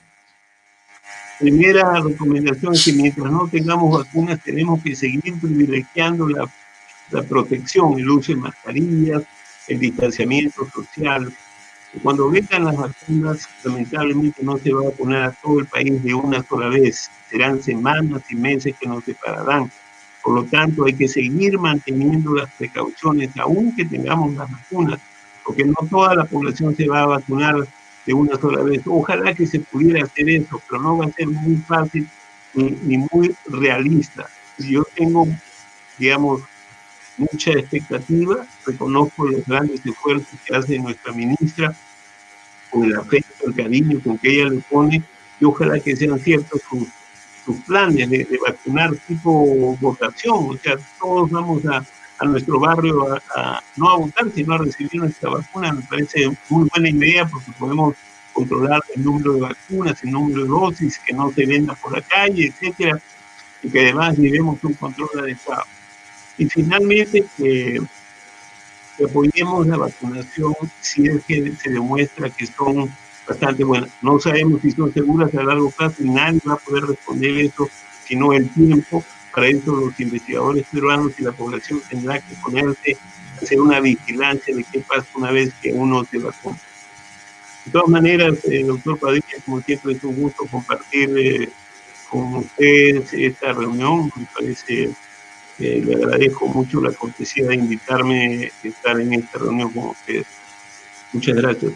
Primera recomendación es que mientras no tengamos vacunas tenemos que seguir privilegiando la protección, el uso de mascarillas, el distanciamiento social. Cuando vengan las vacunas, lamentablemente no se va a vacunar a todo el país de una sola vez. Serán semanas y meses que nos separarán. Por lo tanto, hay que seguir manteniendo las precauciones, aunque tengamos las vacunas, porque no toda la población se va a vacunar de una sola vez. Ojalá que se pudiera hacer eso, pero no va a ser muy fácil ni muy realista. Yo tengo, digamos, mucha expectativa, reconozco los grandes esfuerzos que hace nuestra ministra, con el afecto, el cariño con que ella le pone, y ojalá que sean ciertos sus planes de vacunar tipo votación, o sea, todos vamos a nuestro barrio no a votar, sino a recibir nuestra vacuna. Me parece muy buena idea porque podemos controlar el número de vacunas, el número de dosis, que no se venda por la calle, etcétera, y que además llevemos un control adecuado. Y finalmente, que apoyemos la vacunación si es que se demuestra que son bastante buenas. No sabemos si son seguras a largo plazo y nadie va a poder responder eso, sino el tiempo. Para eso los investigadores peruanos y la población tendrá que ponerse a hacer una vigilancia de qué pasa una vez que uno se vacuna. De todas maneras, doctor Padilla, como siempre es un gusto compartir con ustedes esta reunión. Me parece le agradezco mucho la cortesía de invitarme a estar en esta reunión con ustedes. Muchas gracias.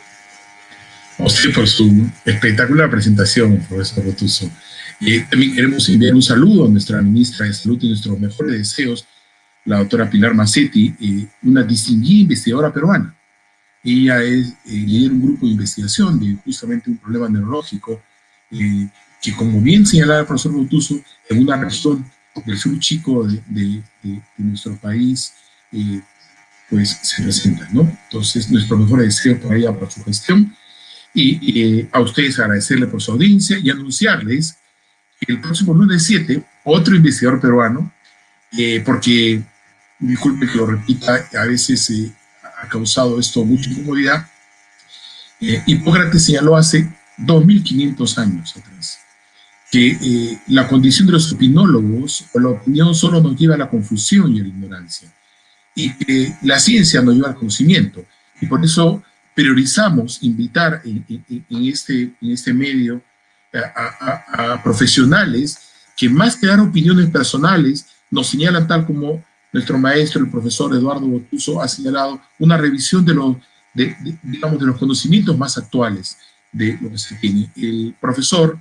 A usted por su espectacular presentación, profesor Botuso. También queremos enviar un saludo a nuestra ministra de Salud y nuestros mejores deseos, la doctora Pilar Macetti, una distinguida investigadora peruana. Ella es líder de un grupo de investigación de justamente un problema neurológico que, como bien señalaba el profesor Botuso, en una región del sur chico de nuestro país, pues se presenta, ¿no? Entonces, nuestro mejor deseo para ella, por su gestión, y a ustedes agradecerle por su audiencia y anunciarles que el próximo lunes 7, otro investigador peruano, porque, disculpe que lo repita, a veces ha causado esto mucha incomodidad, Hipócrates señaló hace 2500 años atrás que la condición de los opinólogos o la opinión solo nos lleva a la confusión y a la ignorancia, y que la ciencia nos lleva al conocimiento. Y por eso priorizamos invitar en este medio a profesionales que, más que dar opiniones personales, nos señalan, tal como nuestro maestro, el profesor Eduardo Botuso, ha señalado, una revisión digamos, de los conocimientos más actuales de lo que se tiene. El profesor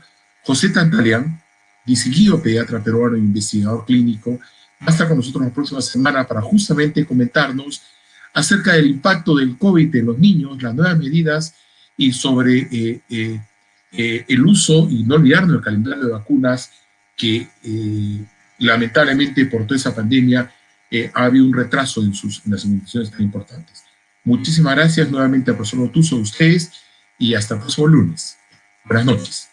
José Tantalián, distinguido pediatra peruano e investigador clínico, va a estar con nosotros la próxima semana para justamente comentarnos acerca del impacto del COVID en los niños, las nuevas medidas y sobre el uso, y no olvidarnos, el calendario de vacunas que lamentablemente por toda esa pandemia ha habido un retraso en las inmunizaciones tan importantes. Muchísimas gracias nuevamente al profesor Botuso, a ustedes, y hasta el próximo lunes. Buenas noches.